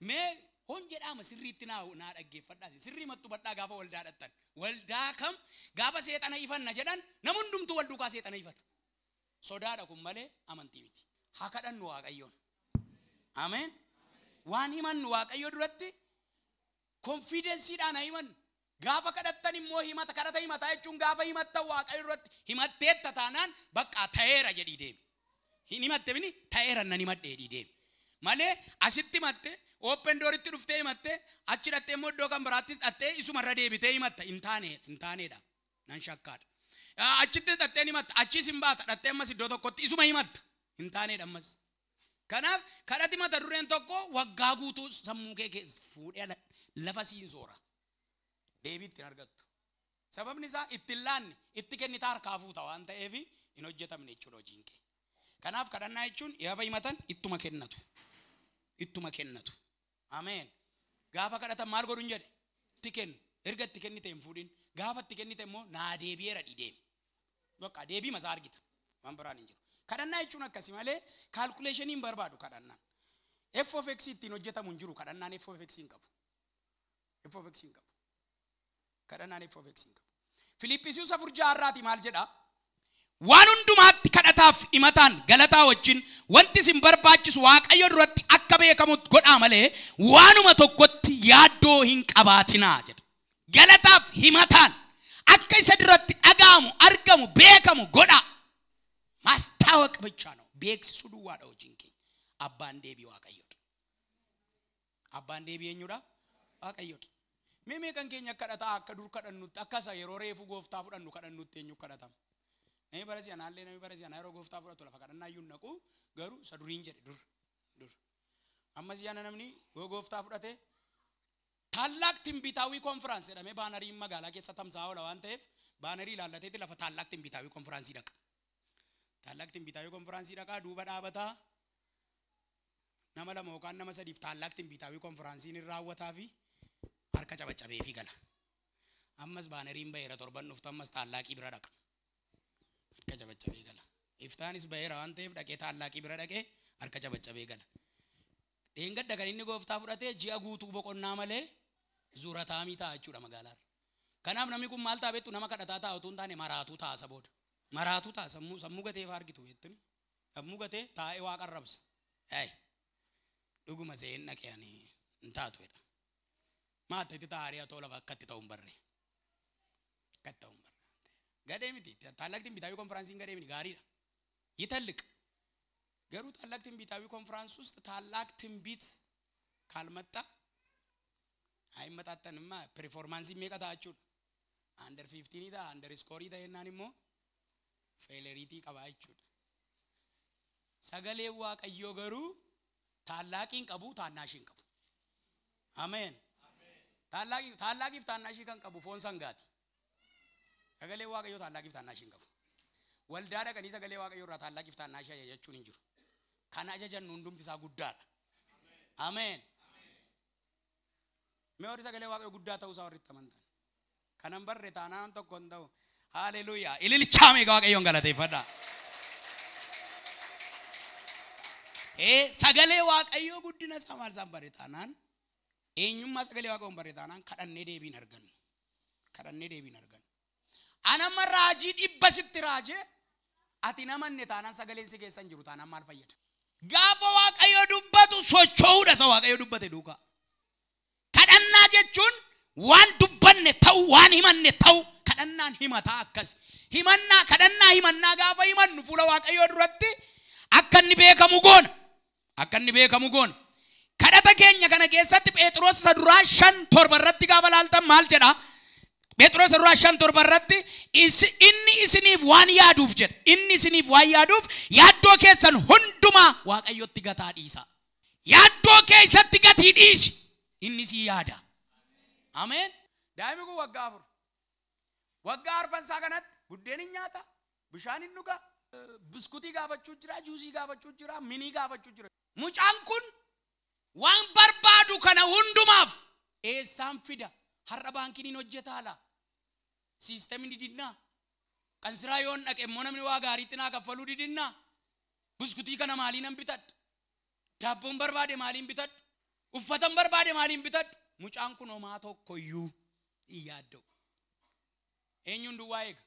Mee hon jedhama sirriitti naa dhaggeeffadhaa. Sirrii mattu badhaa gaafa waldaa dhattan. Waldaa kam gaafa seexana haifanna jedhan nama hundumtu wal duukaa seexana haifata. Sodaadha kun malee amantii miti. Haa kadhannu Waaqayyoon. Ameen. Waan himannu Waaqayyo duratti konfidensiidhaan himannu. Gaafa kadhattan immoo himata kadhata himataa jechuun gaafa himatta Waaqayyo duratti himatteetta taanaan bakka ta'eera jedhii deemi. Hin himatte bini ta'eera nan himadhe jedhii deemi. Malee asitti himatte open dooritti dhuftee himatte achi dhattee immoo iddoo kan biraattis dhattee isumarra deebitee himatta hin taaneedha nan shakkaadha. Achitti dhattee himatta achis hin baata dhattee ammas iddoo tokkotti isuma himatta hin taaneedha ammas. Kanaaf kadhati mata dureen tokko waggaa guutuu sammuu kee fuudhee lafa siin soora. Deebiitti hin argattu. Sababni isaa itti laanne itti kennitaa harkaa fuuta waan ta'eef hin hojjetamne jechuudha hojiin kee. Kanaaf kadhannaa jechuun yaaba himatan ittuma kennatu. Ittuma kennatu. Ameen. Gaafa kadhatan maal godhun jedhe? Itti kennu. Erga itti kennite hin fuudhin. Gaafa itti kennite immoo naa deebi'eera dhideemi. Bakka deebii masaa argita. Waan biraan hin jiru. Kadhannaa jechuun akkasii malee kaalkuleeshiniin barbaadu kadhannaan. F of X ittiin hojjetamu hin jiru kadhannaan F of X hin qabu. F of X hin qabu. Kadhannaan F of X hin qabu. Filiippisius 4:6 maal jedha? Waan hundumaatti kadhataaf himataan galataa wajjin wanti isin barbaachisu Waaqayyo duratti akka beekamutti godhaa malee waanuma tokkotti yaaddoo hin qabaatinaa jedha. Galataaf himataan akka isa duratti dhaga'amu argamu beekamu godhaa. ማስታወቅ ብቻ ነው ቤክሱ ዱዋዳ ወጂንኬ አባን ዴቢ ዋቀዮት አባን ዴቢ የኙዳ ዋቀዮት ሜሜ ከንኬኛ ከዳታ አከዱር ከደኑት አካሳ የሮሬፉ ጎፍታ ፍደኑ ከደኑት የኙ ከዳታም ነይ በረሲያን አለ ነይ በረሲያን አይሮ ጎፍታ ፍደቱ ለፈቀደና ይነቁ ገሩ ሰዱሪን ጀደ ዱር አመዚያና ነምኒ ጎፍታ ፍደቴ ታላቅ ትንቢታዊ ኮንፈረንስ ደሜ ባነሪ መጋላ ከሰ ተምሳው ለዋንቴፍ ባነሪ ላለቴት ለፈ ታላቅ ትንቢታዊ ኮንፈረንስ ይደቅ ታላቅ ትንቢታዊ ኮንፈረንስ ይደቃ ዱበ ዳበታ nama lama yookaan nama sadiif taallaq tinbiitaawi konferaansiin irraawwataafi harka cabacabeefi gala ammas baaneriin baheera torban dhuftu ammas taallaqii bira dhaqa harka cabacabee gala iftaanis baheera waan ta'eef dhaqee taallaqii bira dhaqee harka cabacabee gala dheengadda kan inni gooftaa fudhatee ji'a guutuu boqonnaa malee zuurataamii ta'a jechuudha magaalaarra kanaaf namni kun maal ta'a beektu nama kadhataa ta'a utuu hin taane maraatuu ta'a sabooda maraatuu ta'a sammuu gateef argitu beektuni sammuu gatee taa'ee waaqa arrabsa dhuguma seen naqeani ntaatuedha maatetti taariya tola vakkatti ta'un barre gadee miti taallaqtiin bitaawi konferaansiin gadee miti gaariidha ይተልቅ ገሩ ታላቅትን ቢታዊ ኮንፈረንስ ውስጥ ታላቅትን ቢት ካልመጣ አይመጣጠንማ ፐርፎርማንስ የሚቀጣችሁ አንደር 15 ይዳ አንደር ስኮር ይዳ የናንሞ ፌለሪቲ ቀባችሁ Sagalee Waaqayyoo garuu taallaqiin qabu taannaashiin qabu. Ameen. Taallaqiif taannaashii kan qabu foon sangaati. Sagalee Waaqayyoo taallaqiif taannaashiin qabu. Waldaa dhaqanii sagalee Waaqayyoo irraa taallaqiif taannaashii ajajachuun hin jiru. Kan ajajannu hundumti isaa guddaadha. Ameen. Mee warri sagalee Waaqayyoo guddaa ta'uu isaa warritti amantan. Kanan barre taanaan tokko hin ta'u. Haleluuyaa. Ililchaa meeqa Waaqayyoon galateeffadhaa. Sagalee Waaqayyoo guddina isaa maal isaan bare taanaan eenyummaa sagalee Waaqayyoon bare taanaan kadhannee deebiin argannu. Kadhannee deebiin argannu. Anamma raajii dhibba sitti raajee ati namanne taanaan sagaleen si keessa hin jiru taanaan maal fayyada? Gaafa Waaqayyoo dubbatu socho'uudha isa Waaqayyoo dubbate duukaa. Kadhannaa jechuun waan dubbanne ta'u waan himanne ta'u kadhannaan himataa akkas. Kadhannaa himannaa gaafa himannu fuula Waaqayyoo duratti akka inni beekamu goona. Akka inni beekamu goona. Kadhata keenya kana keessatti Phexros isa duraa 5:7 irratti gaafa laaltan maal jedha? Phexros duraa 5:7 irratti inni isiniif waan yaaduuf jedha. Inni isiniif waan yaaduuf yaaddoo keessan hundumaa Waaqayyotti gataa dhiisa. Yaaddoo keessatti gatii dhiisi. Inni si yaada. Ameen. Daa'imni kun waggaa 4. Waggaa 4 kanatti buddeen hin nyaata, bishaan hin dhuga, biskuutii gaafachuu jira, juusii gaafachuu jira, minii gaafachuu jira. Mucaan kun waan barbaadu kana hundumaaf eessaan fida? Har'a baankiin hin hojjetaala. Siistemni didinnaa. Qansiraa yoon dhaqe immoo namni waa gaariitti naa kaffaluu didinnaa. Biskuutii kana maaliin hin bitadhu? Daabboon barbaade maaliin bitadhu? Uffatan barbaade maaliin bitadhu? Mucaan kun homaa tokkoyyuu hin yaadda'u. Eenyuun duwwaa eega?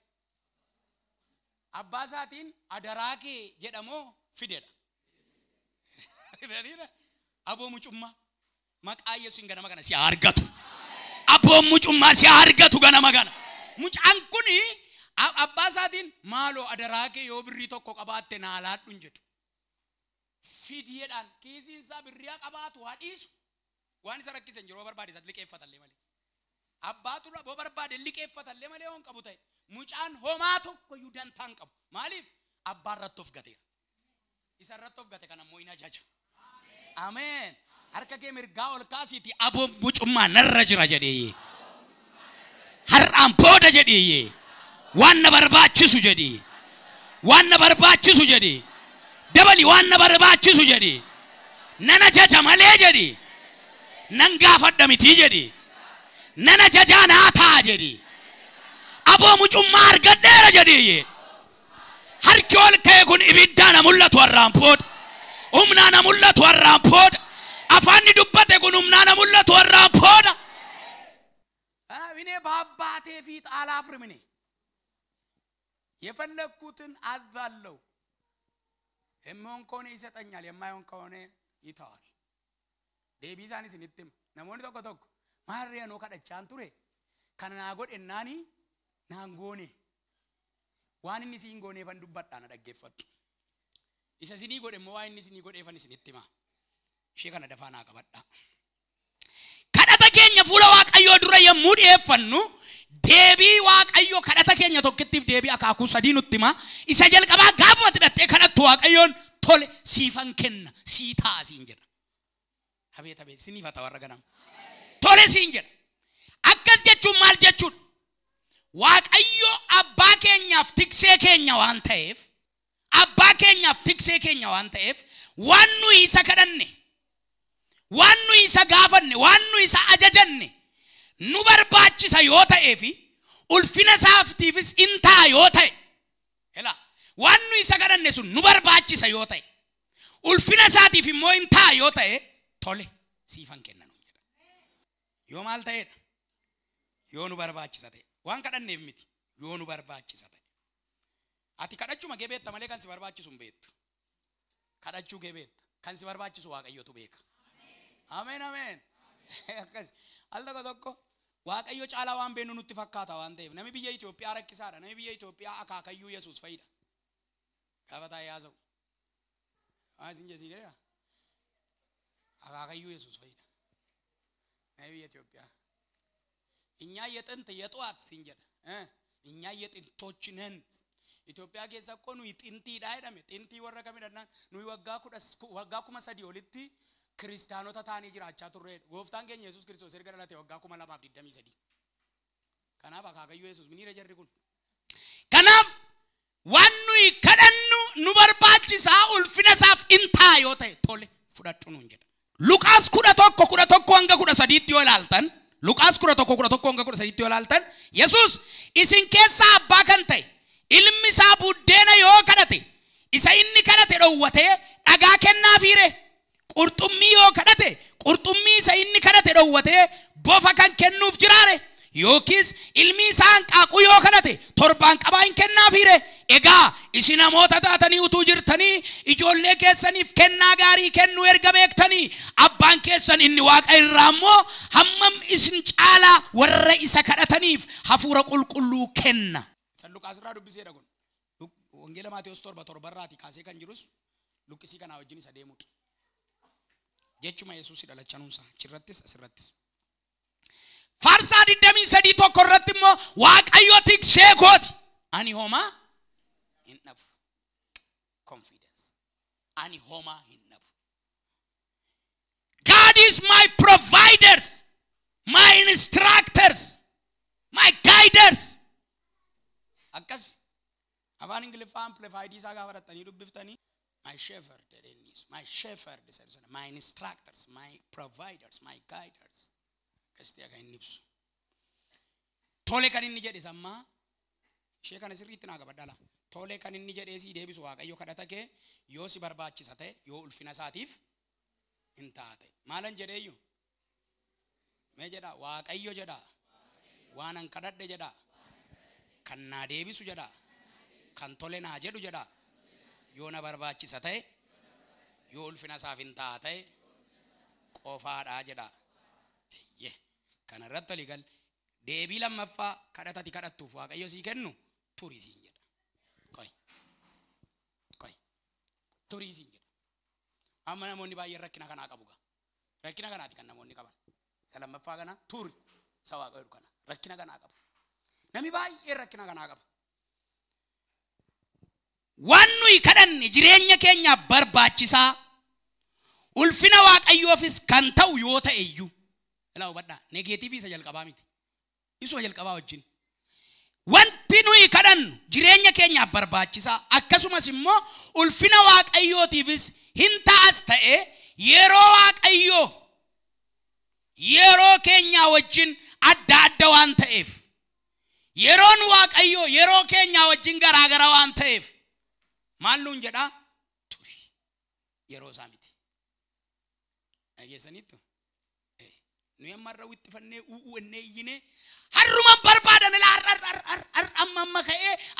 Abbaa isaatiin adaraa kee jedhamoo fidedha. Aboo mucummaa maqaa Yesuusiin ganama kana si argatu. Aboo mucummaa si argatu ganama kana. Mucaan kuni abbaa isaatiin maaloo adaraa kee yoo birrii tokko qabaatte naa laadhu hin jedhu. Fidiyeedhaan kiisiin isaa birrii qabaatu haa dhiisu. Waan isa rakkisan yeroo barbaade isa liqeeffatallee malee. Abbaatu boo barbaade liqeeffatallee malee hoon qabu ta'e. Mucaan homaa tokkoyyuu dantaan qabu. Maaliif? Abbaan irratti of gateera. Isa irratti of gate kan ammoo hin ajaja. Ameen. Harka kee mirgaa ol kaasiiti aboon mucummaa narra jira jedhee. Har'aan booda jedhee. Waan na barbaachisu jedhee. Waan na barbaachisu jedhee. Dabali waan na barbaachisu jedhee. Nan ajaja malee jedhee. Nan gaafadha miti jedhee. Nan ajaja naa ta'a jedhee. Aboo mucummaa argadheera jedhee. Harki ol ka'e kun ibiddaa na mul'atu har'aan booda. Humnaa na mul'atu har'aan booda. Afaanni dubbate kun humnaa na mul'atu har'aan booda. Binee baabbaatee fi xaalaaf rimine. የፈለኩትን አዛለው የሚሆን ከሆነ ይሰጠኛል የማይሆን ከሆነ ይተዋል። deebiisaanis nittim namoonni tokko tokko maarree anoo kadhachaan ture kana naa godhennaani naan goone waan inni siin gooneefan dubbadhaa na dhaggeeffadhu. Isa sinii godhe immoo waan inni sinii godheefan isinitti hima. Ishee kana dafaa naa qabadhaa. Kadhata keenya fuula Waaqayyoo dura yommuu dhiyeeffannu deebii Waaqayyoo kadhata keenya tokkittiif deebii akaakuu sadii nutti hima. Isa jalqabaa gaafuma hidhattee kadhattu Waaqayyoon tole siifan kenna sii ta'a siin jedha. Abeet abeet siniif haa ta'u warra ganama. Tole siin jedha. Akkas jechuun maal jechuudha? Waaqayyo abbaa keenyaaf tiksee keenya waan ta'eef, abbaa keenyaaf tiksee keenya waan ta'eef, waan nuyi isa kadhanne, waan nuyi isa gaafanne, waan nuyi isa ajajanne nu barbaachisa yoo ta'eefi ulfina isaatiifis in ta'a yoo ta'e, hela waan nuyi isa kadhanne sun nu barbaachisa yoo ta'e, ulfina isaatiif immoo in ta'a yoo ta'e, tole siifan kenna nuun jedha. Yoo maal ta'edha? Yoo nu barbaachisa ta'e. Waan kadhanneef miti. Yoo nu barbaachisa ta'e. Ati kadhachuma kee beekta malee kan si barbaachisu hin beektu. Kadhachuu kee beekta. Kan si barbaachisu Waaqayyotu beeka. Ameen ameen. Akkas al tokko Waaqayyo caalaa waan beenu nutti fakkaata waan ta'eef namni biyya Itoophiyaa rakkisaadha. Namni biyya Itoophiyaa akaakayyuu Yesuus fayyida. Gaafataa yaasa'u. Isin jesii galee akaakayyuu Yesuus fayyida. Namni biyya Itoophiyaa እኛ የጥንት የጧት ሲንጀር እኛ የጥንቶች ነን Itoophiyaa keessa akkoo nuyi xintiidhaa jedhame xintii warra kamidhanna nuyi waggaa kuma sadii olitti kiristaanota taanii jiraachaa turre gooftaan keenya Yesuus Kiristoos erga dhalate waggaa 223 kanaaf akaakayyuu Yesuus miniira jarri kun kanaaf waan nuyi kadhannu nu barbaachisaa ulfina isaaf intaa yoo ta'e tole fudhadhu nuun jedha Luqaas 11 hanga 13 yoo ilaaltan Luqaas 11 hanga 13 yoo ilaaltan Yesuus isin keessaa abbaa kan ta'e ilmi isaa buddeena yoo kadhate isa inni kadhate dhowwatee dhagaa kennaafiire qurxummii yoo kadhate qurxummii isa inni kadhate dhowwatee bofa kan kennuuf jiraare yookiis ilmi isaa hanqaaquu yoo kadhate torbaan qabaa hin kennaafiire egaa isin namoota taatanii utuu jirtanii ijoollee keessaniif kennaa gaarii kennuu erga beektanii abbaan keessan inni waaqa irraa immoo hammam isin caalaa warra isa kadhataniif hafuura qulqulluu kenna. San Luqaas irraa dubbisee dhagun wangeela Maatewos 7 irraati kaasee kan jirus luqqisii kanaa wajjin isa deemudha. Jechuma Yesuus dhalachanuunsa achirrattis asirrattis. Faarsaa 23 tokko irratti immoo Waaqayyo tiksee kooti ani homaa hin dhabu. Confidence. Ani homaa hin dhabu. God is my providers, my instructors, my guiders. Akkas afaan Ingiliffaa amplified isaa gaafa fudhatanii dubbiftanii my shepherd my shepherd my instructors, my providers, my guiders. Kasti aga inni ibsu. Tole kan inni jedhe sammaa ishee kana sirriitti naa qabadhala. Tole kan inni jedhee si deebisu Waaqayyo kadhata kee yoo si barbaachisa ta'e yoo ulfina isaatiif hin taate. Maalan jedheeyyu? Mee jedha Waaqayyo jedha. Waan an kadhadhe jedha. Kan naa deebisu jedha. Kan tole naa jedhu jedha. Yoo na barbaachisa ta'e yoo ulfina isaaf hin taate qofaadhaa jedha. Kana irratti oligal deebii lammaffaa kadhatati kadhattuuf Waaqayyo sii kennu turii siin jedha. Qoy turii siin jedha. Amma namoonni baay'een rakkina kanaa qabu gaa. Rakkina kanaati kan namoonni qaban. Isa lammaffaa kana turi isa Waaqayyo kana rakkina kanaa qabu. Nami baay'een rakkina kanaa qaba. Waan nuyi kadhanne jireenya keenya barbaachisaa ulfina Waaqayyoofis kan ta'u yoo ta'e iyyuu ilaa hubadhaa negatiivii isa jalqabaa miti. Isuma jalqabaa wajjin. Wanti nuyi kadhannu jireenya keenya barbaachisaa akkasumas immoo ulfina Waaqayyootiifis hin ta'as ta'e yeroo Waaqayyoo yeroo keenya wajjin adda waan ta'eef yeroon Waaqayyoo yeroo keenya wajjin garaagara waan ta'eef maal nuun jedhaa turi yeroo isaa miti. Dhageessaniittu nuyi ammarra wittifannee u'uwwannee iyyinee harruma barbaadan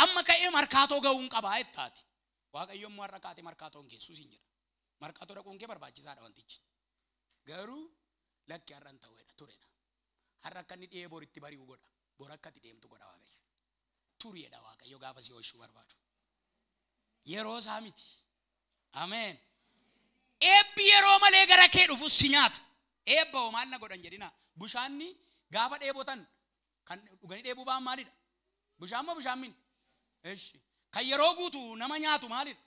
amma ka'ee markaatoo ga'uun qabaa jettaati. Waaqayyo immoo har'a kaatee markaatoon geessuus hin jedha. Markaatoo dhaquun kee barbaachisaadha wantichi. Garuu lakki har'an ta'uudha turedha. Har'a akka inni dhiyee boritti bari'u godha. Bor akka itti deemtu godha Waaqayyo. Turiidha Waaqayyo gaafa si ho'ishuu barbaadu. Yeroo isaa miti. Ameen. Eebbi yeroo malee gara kee dhufus si nyaata. Eebba maal na godhan jedhina. Bushaanni gaafa dheebotan kan dhuganii dheebuu ba'an maalidha? Bushaan moo bushaan min? Eeshi. Kan yeroo guutu nama nyaatu maalidha?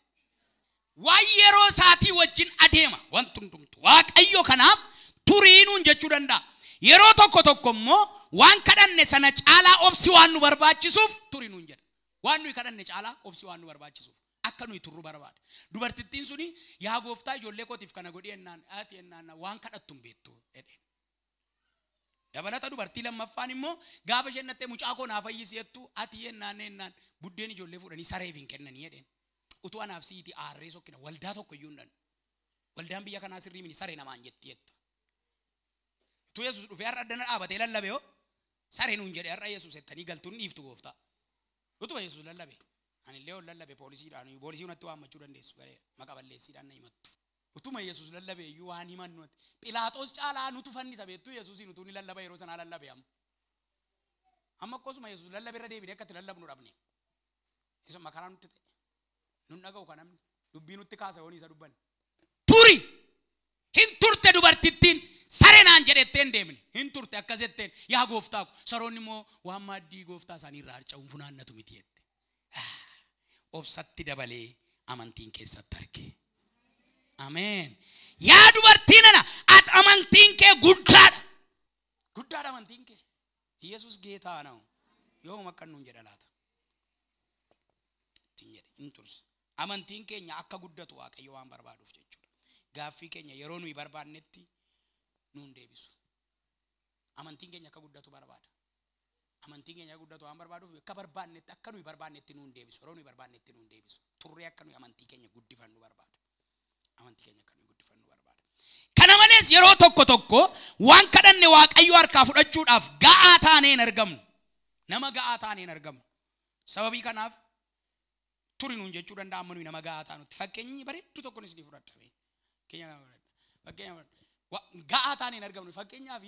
Waan yeroo isaatii wajjin adeema wanti hundumtu. Waaqayyo kanaaf turiinuun jechuu danda'a. Yeroo tokko immoo waan kadhanne sana caalaa obsi waan nu barbaachisuuf turiinuun jedha. Waan nuyi kadhanne caalaa obsi waan nu barbaachisuuf. Akka nuyi turru barbaada. Dubartittiin suni yaa gooftaa ijoollee kootiif kana godhi ennaan ati ennaan waan kadhattu hin beektu jedheen. Dabalata dubartii lammaffaan immoo gaafa isheen nattee mucaa koo naaf fayyisi jettu ati ennaan buddeen ijoollee fuudhanii sareef hin kennanii jedheen. Utuu anaaf siiti aarree sokkina waldaa tokko iyyuu hin dhannu. Waldaan biyya kanaa sirrii mini saree namaan jetti jettu. Utuu Yesuus dhufee har'a addana dhaabatee lallabe yoo saree nuun jedhee har'a Yesuus jettanii galtuun dhiiftu gooftaa. Utuma Yesuus lallabe. Ani illee ol lallabe poolisiidhaan poolisii natti waammachuu dandeessu garee maqaa balleessiidhaan na himattu. Utuma Yesuus lallabe iyyuu waan himannu Philaaxoos caalaa nutu fannisa beektu Yesuusiin utuu ni lallaba yeroo sanaa lallabe amma akkasuma Yesuus lallabe irra deebinee akka itti lallabnu dhabne. Isa makaraa nutti ta'e. Nun dhaga'u kan namni dubbii nutti kaasa yoon isa dubbanne. Turi hin turte dubartittiin saree naan jedhetteen deemne hin turte akkas jetteen yaa gooftaa ko saroonni immoo waan maaddii gooftaa isaanii irraa harca'uun funaannatu miti jette. obsatti dabalee amantiin keessatti arge. Ameen. Yaa dubartii nana ati amantiin kee guddaadha. Guddaadha amantiin kee. Yesuus geetaa ነው yooma akkannuun jedha laata. Intus amantiin keenya akka guddatu Waaqayyo waan barbaaduuf jechuudha. Gaaffii keenya yeroo nuyi barbaannetti nuun deebisu. Amantiin keenya akka guddatu barbaada. Amantiin keenya guddatu waan barbaaduuf akka barbaannetti akka nuyi barbaannetti nuun deebisu. Yeroo nuyi barbaannetti nuun deebisu. Turree akka nuyi amantii keenya guddifannu barbaada. Amantii keenya akka nuyi guddifannu barbaada. Kana malees yeroo tokko waan kadhanne Waaqayyo harkaa fudhachuudhaaf ga'aa taanee hin argamnu. Nama ga'aa taanee hin argamnu. Sababii kanaaf turi nuun jechuu danda'amma nuyi nama ga'aa taanutti. Fakkeenyi bareeddu tokkoon isinii fudhadha. Fakkeenya ga'aa taanee hin argamnu. Fakkeenyaaf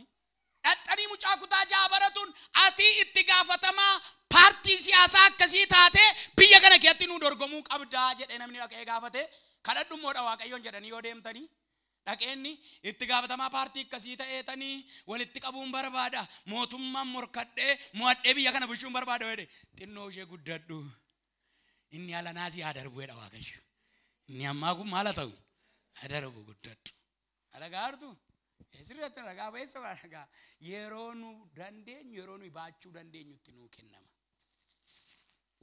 dhaxxanii mucaa kutaa ja'a baratuun ati itti gaafatamaa paartii siyaasaa akkasii taate biyya kana keessatti nu dorgomuu qabdaa jedhee namni dhaqee gaafate kadhadhummoodha Waaqayyoon jedhanii yoo deemtanii dhaqeenni itti gaafatamaa paartii akkasii ta'eetanii walitti qabuun barbaada mootummaan morkadhee mo'adhee biyya kana bulchuun barbaada jedhe xinnoo ishee guddadhu inni ala naasii haa darbuudha Waaqayyo inni ammaa kun maal haa ta'u haa darbu guddadhu alagaartu sirriitti ragaa beessa ragaa yeroo nu dandeenyu yeroo nu baachuu dandeenyutti nuu kennama.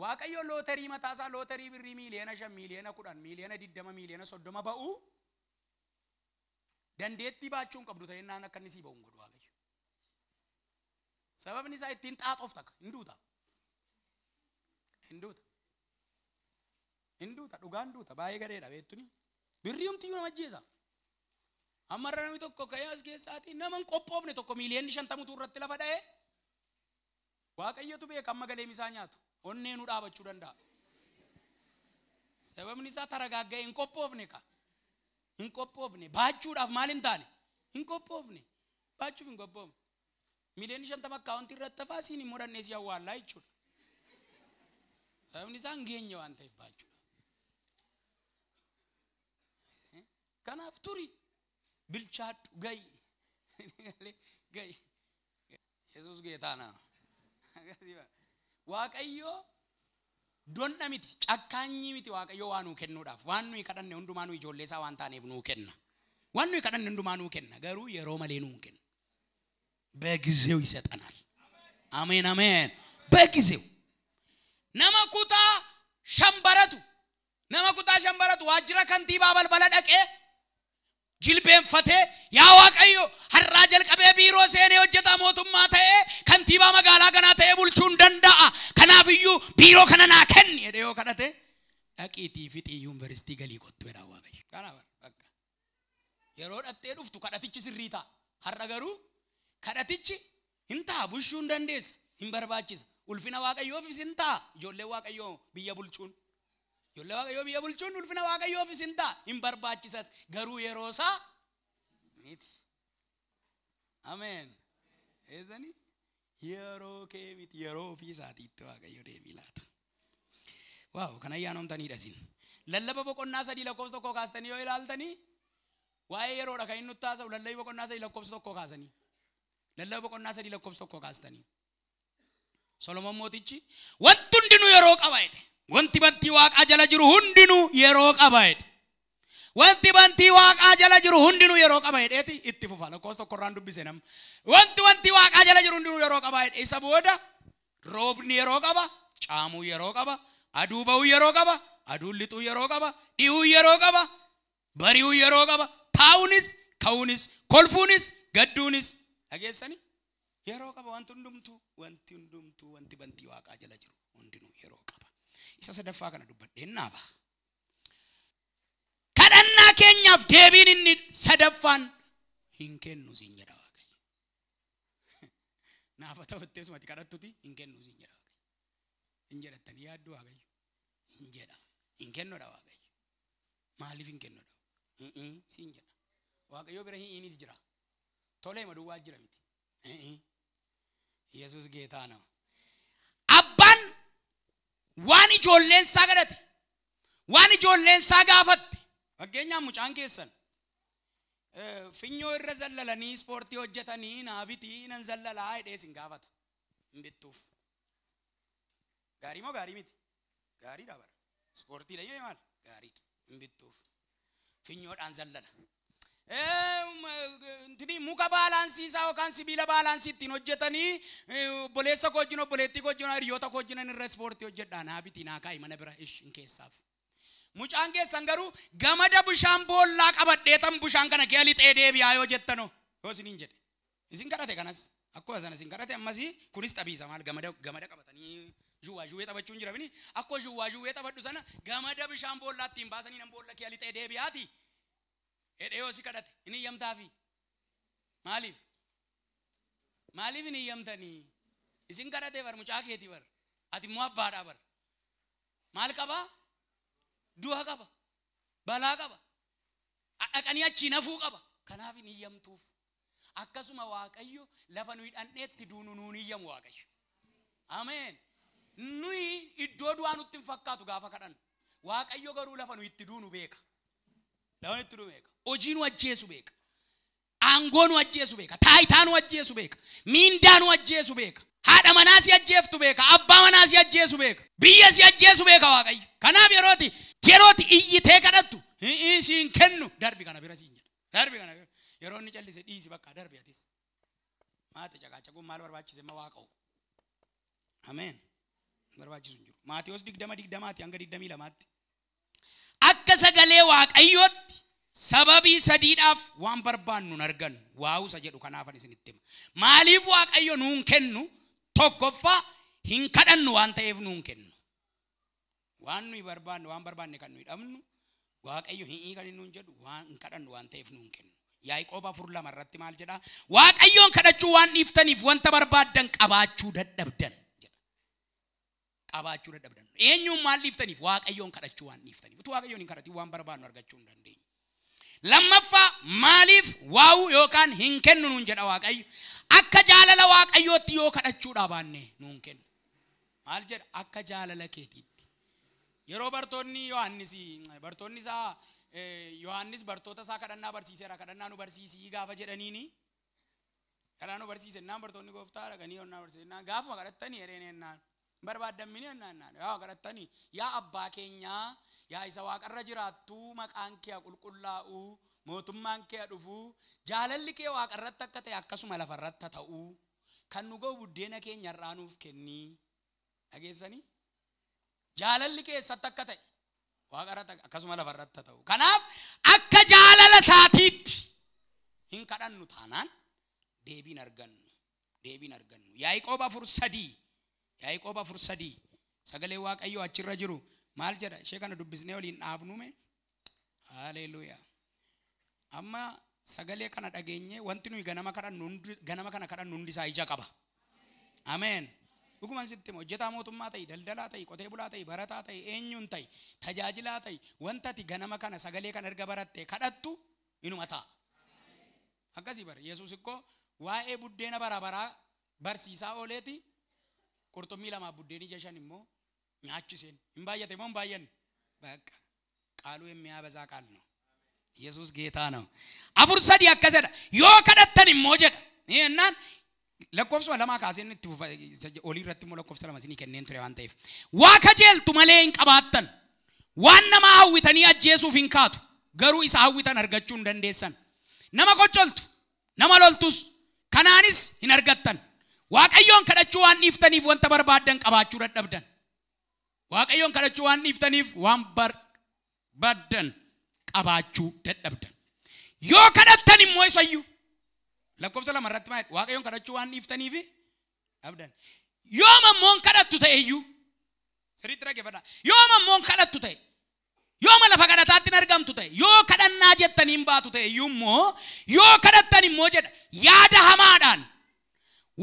Waaqayyo lootarii mataasaa lootarii birrii miiliyoona 5 miiliyoona 10 miiliyoona 20 miiliyoona 30 ba'u dandeettii baachuun qabdu ta'ee naan akka inni sii ba'uun godhu Waaqayyo. Sababni isaa ittiin xaaxoof takka hinduuta dhugaan duuta baay'ee gareedha beektuni birrii humtiyyuu nama ajjeesa. Amarra namni tokko kayaas keessaatii naman qophoofne tokko miiliyoonni 50 irratti lafa dha'ee Waaqayyotu beeka amma galee misaa nyaatu onnee nu dhaabachuu danda'a. Sababni isaa taragaaggaa'ee hin qophoofne baachuudhaaf maal hin taane hin qophoofne baachuuf hin qophoofne miiliyoonni 50 akkaawuntii irratti hafaa siin immoo dhannee si awwaallaa jechuudha. Sababni isaa hin geenye waan ta'eef baachuudha. Kanaaf turi. Bilchaadhu gayi Yesuus geetaana Waaqayyo donna miti cakkaanyii miti Waaqayyo waan nuu kennuudhaaf waan nuyi kadhanne hundumaa nuu ijoollee isaa waan taaneef nuu kenna. Waan nuyi kadhanne hundumaa nuu kenna garuu yeroo malee nuu kenna. በጊዜው ይሰጠናል። አሜን አሜን። በጊዜው nama kutaa shambaratu waajjira kantiibaa balbala dhaqee jilbeenfatee yaa Waaqayyo har'aa jalqabee biiroo seenee hojjetaa mootummaa ta'ee kantiibaa magaalaa kanaa ta'ee bulchuun danda'a. Kanaaf iyyuu biiroo kana naa kenni jedhee yoo kadhate dhaqiitii fixii yuunivarsiitii galii qottu jedha Waaqayyo. Kanaaf bakka yeroo dhattee dhuftu kadhatichi sirrii ta'a. Har'a garuu kadhatichi hin ta'a bulchuun dandeessa hin barbaachisa. Ulfina Waaqayyoofis hin ta'a ijoollee Waaqayyoo biyya bulchuun. Ijoollee Waaqayyoo biyya bulchuun ulfina Waaqayyoofis hin ta'a hin barbaachisas garuu yeroo isaa miti. Ameen. Eezani yeroo kee miti yeroo ofii isaatiitti Waaqayyo deebii laata. Waaw kana ayyaanomtaniidha isin. Lallaba boqonnaa 3 lakkoofsa 1 kaastanii yoo ilaaltanii waa'ee yeroodha kan inni nutti haasa'u. Lallaba boqonnaa 3 lakkoofsa 1 kaasanii. Lallaba boqonnaa 3 lakkoofsa 1 kaastanii. Solomoon mootichi wanti hundinuu yeroo qaba jedhe. Wanti bantii Waaqaa jala jiru hundinuu yeroo qaba jedhe. Wanti bantii Waaqaa jala jiru hundinuu yeroo qaba jedheeti itti fufa. Lakkoofsa tokkorraan dubbise nama. Wanti Waaqaa jala jiru hundinuu yeroo qaba jedhe. Isa booda roobni yeroo qaba, caamuu yeroo qaba, aduu ba'uu yeroo qaba, aduun lixuu yeroo qaba, dhihuu yeroo qaba, bari'uu yeroo qaba, taa'uunis, ka'uunis, kolfuunis, gadduunis. Dhageessanii yeroo qaba wanti hundumtuu wanti bantii Waaqaa jala jiru hundinuu yeroo qaba. Isa sadaffaa kana dubbadhee naaba. Kadhannaa keenyaaf deebiin inni sadaffaan hin kennu siin jedha Waaqayyo. Naafa ta'uttee sumati kadhattuti hin kennu siin jedha Waaqayyo. Hin jedhattanii yaaddu Waaqayyo. Hin jedha. Hin kennudha Waaqayyo. Maaliif hin kennudha? Siin jedha. Waaqayyo bira hinis jira. Tolee maduwwaa jira miti. Yesuus geetaa ነው. Abbaan waan ijoolleen isaa kadhate waan ijoolleen isaa gaafatte fakkeenyaaf mucaan keessan finyoo irra zallalanii ispoortii hojjetanii naabitii nan zallalaa jedhee sin gaafata hin bittuuf. Gaarii moo gaarii miti? Gaarii dha bara. Ispoortii dha maal gaarii imbittuuf finyoodhaan zallala. Intini muka baalaansiisaa yookaan sibiila baalaansiitiin hojjetanii obboleessa koo wajjin obboleettii koo wajjin hiriyoota koo wajjin irra ispoortii hojjedhaa naa biti naa kaa'i mana bira ishin keessaaf. Mucaan keessan garuu gamada bishaan boollaa qabadheetan bishaan kana kee lixee deebi'aa yoo jettanoo yoo isiniin jedhe isin kadhate kanas akkuma sana isin kadhate ammasii kunis xabiisa maal gamada qabatanii juwaa taphachuun jira bini akkoo juwaa taphadhu sana gamada bishaan boollaatti hin baasanii nan boolla kee lixee deebi'aati. Yoo si kadhate inni iyyamtaafi maaliif inni iyyamtanii isin kadhate bar mucaa keetii bar ati immoo abbaadhaa bar maal qabaa du'a qaba balaa qaba dhaqanii achi nafuu qaba kanaaf inni iyyamtuuf akkasuma waaqayyo lafa nuyi dhandheetti duunu nuun iyyamu waaqayyo ameen. Nuyi iddoo du'aa nutti hin fakkaatu gaafa kadhannu waaqayyo garuu lafa nuyi itti duunu beeka. Lafa itti duunu beeka. Hojii nu ajjeesu beeka. Aangoo nu ajjeesu beeka. Taayitaa nu ajjeesu beeka. Miindaa nu ajjeesu beeka. Haadha manaa si ajjeeftu beeka. Abbaa manaa si ajjeesu beeka. Biyya si ajjeesu beeka waaqayyo. Kanaaf yerooti iyyitee kadhattu siin kennu darbi kana bira siin jedha. Darbi kana bira yeroo inni callise dhiisi bakka darbi atis. Maata caqaacaquun maal barbaachise ma waaqa'u. Ameen. Barbaachisu hin jiru. Maatiyos 20:20 hanga 22. Akka sagalee waaqayyootti sababii sadiidhaaf waan barbaannu argannu waa'usa jedhu kanaafan isinitti hima. Maaliif waaqayyo nuun kennu tokkoffaa hin kadhannu waan ta'eef nuun kennu. Waan nuyi barbaannu waan barbaanne kan nuyi dhabnu waaqayyo hin kan nuun jedhu waan hin kadhannu waan ta'eef nuun kennu. Yaaqoob 4:2 irratti maal jedhaa? Waaqayyoon kadhachuu waan dhiiftaniif wanta barbaaddan qabaachuu dadhabdan. Qabaachuu dadhabdan. Eenyuun maal dhiiftaniif? Waaqayyoon kadhachuu waan dhiiftaniif. Utuu waaqayyoon hin kadhatin waan barbaannu argachuu hin dandeenyu. Lammaffaa maaliif waa'uu yookaan hin kennu nuun jedha waaqayyo? Akka jaalala waaqayyootti yoo kadhachuudhaa baanne nuun kennu. Maal jedha? Akka jaalala keetiitti. Yeroo bartoonni Yohaannis bartoota isaa kadhannaa barsiiseera kadhannaa nu barsiisii gaafa jedhaniini kadhannaa nu barsiisennaan bartoonni gooftaa dhaqanii onnaa barsiisennaan gaafuma kadhattanii hereenennaan barbaadamini ennaan yaa kadhattanii yaa abbaa keenyaa yaa isa waaqarra jiraattu maqaan kee qulqullaa'u mootummaan kee dhufu jaalalli kee waaqarratti akka ta'e akkasuma lafarratti ta'u kan nu ga'u buddeena keenya irraa nuuf kennii dhageessanii jaalalli keessatti akka ta'e waaqarratti akkasuma lafarratti ta'u kanaaf akka jaalala isaatiitti hin kadhannu taanaan deebiin argannu Yaaqoob 4:3 sagalee waaqayyoo achirra jiru maal jedha ishee kana dubbisnee waliin dhaabnume haleluuyaa amma sagalee kana dhageenye wanti nuyi ganama kana kadhannu hundi isaa ija qaba ameen. Dhugumaan sitti hojjetaa mootummaa ta'e daldalaa ta'e qotee bulaa ta'e barataa ta'e eenyuun ta'e tajaajilaa ta'e wanta ati ganama kana sagalee kana erga baratte kadhattu inuma ta'a. Akkasii bar Yesuus ikkoo waa'ee buddeena bara barsiisaa ooleeti qurxummii 2 buddeeni 6 immoo nyaachiseen hin baay'ate moo hin baay'anne bakka qaaluu የሚያበዛ ቃል ነው. ኢየሱስ ጌታ ነው። 4:3 akkasedha yoo kadhattan immoo jedha innaan lakkoofsa lama kaaseen itti olii irratti immoo lakkoofsa 2 isinii kenneen ture waan ta'eef waa kajeeltu malee hin qabaattan waan nama hawwitanii ajjeesuuf hin kaatu garuu isa hawwitan argachuu hin dandeessan nama qoccoltu nama loltus kanaanis hin argattan waaqayyoon kadhachuu waan dhiiftaniif wanta barbaaddan qabaachuu dadhabdan waaqayyoon kadhachuu waan dhiiftaniif waan barbaaddan qabaachuu dadhabdan yoo kadhattan immoo isayyuu lakkoofsa 2 irratti maal waaqayyoon kadhachuu waan dhiiftaniif dhabdan yoo mammoon kadhattu ta'e iyyuu sirriitti dhaggeeffadha yoo mammoon kadhattu ta'e yoo lafa kadhataatti hin argamtu ta'e yoo kadhannaa jettaniin baatu ta'e iyyuu immoo yoo kadhattan immoo jedha yaada hamaadhaan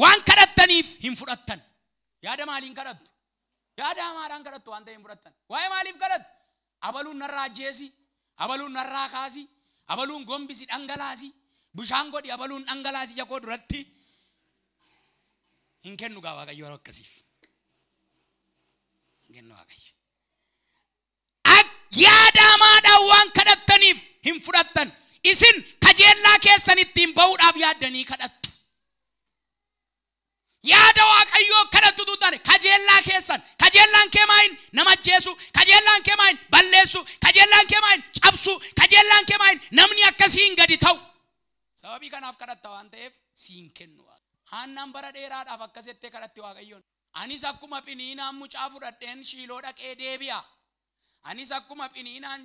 waan kadhattaniif hin fudhattan yaada maaliin kadhattu yaada hamaadhaan kadhattu waan ta'e hin fudhattan waa'ee maaliif kadhattu abaluun narraa ajjeesi abaluun narraa kaasi abaluun gombisi dhangalaasi bishaan godhi abaluun dhangalaasi jakoo duratti hin kennu gaa waaqayyo akkasiif hin kennu waaqayyo yaada hamaadhaan waan kadhattaniif hin fudhattan isin kajeellaa keessan ittiin ba'uudhaaf yaaddanii kadhattu yaada waaqayyoo kadhattu tutane kajeellaa keessan kajeellaan kee maayin nama ajjeesu kajeellaan kee maayin balleessu kajeellaan kee maayin cabsu kajeellaan kee maayin namni akkasiin gadi ta'u sababii kanaaf kadhatta waan ta'eef siin kennu aannan bara dheeraadhaaf akkasitti kadhatti waaqayyoon anis akkuma phiniinaan mucaa fudhadheen Shiiloo dhaqee deebi'a anis akkuma phiniinaan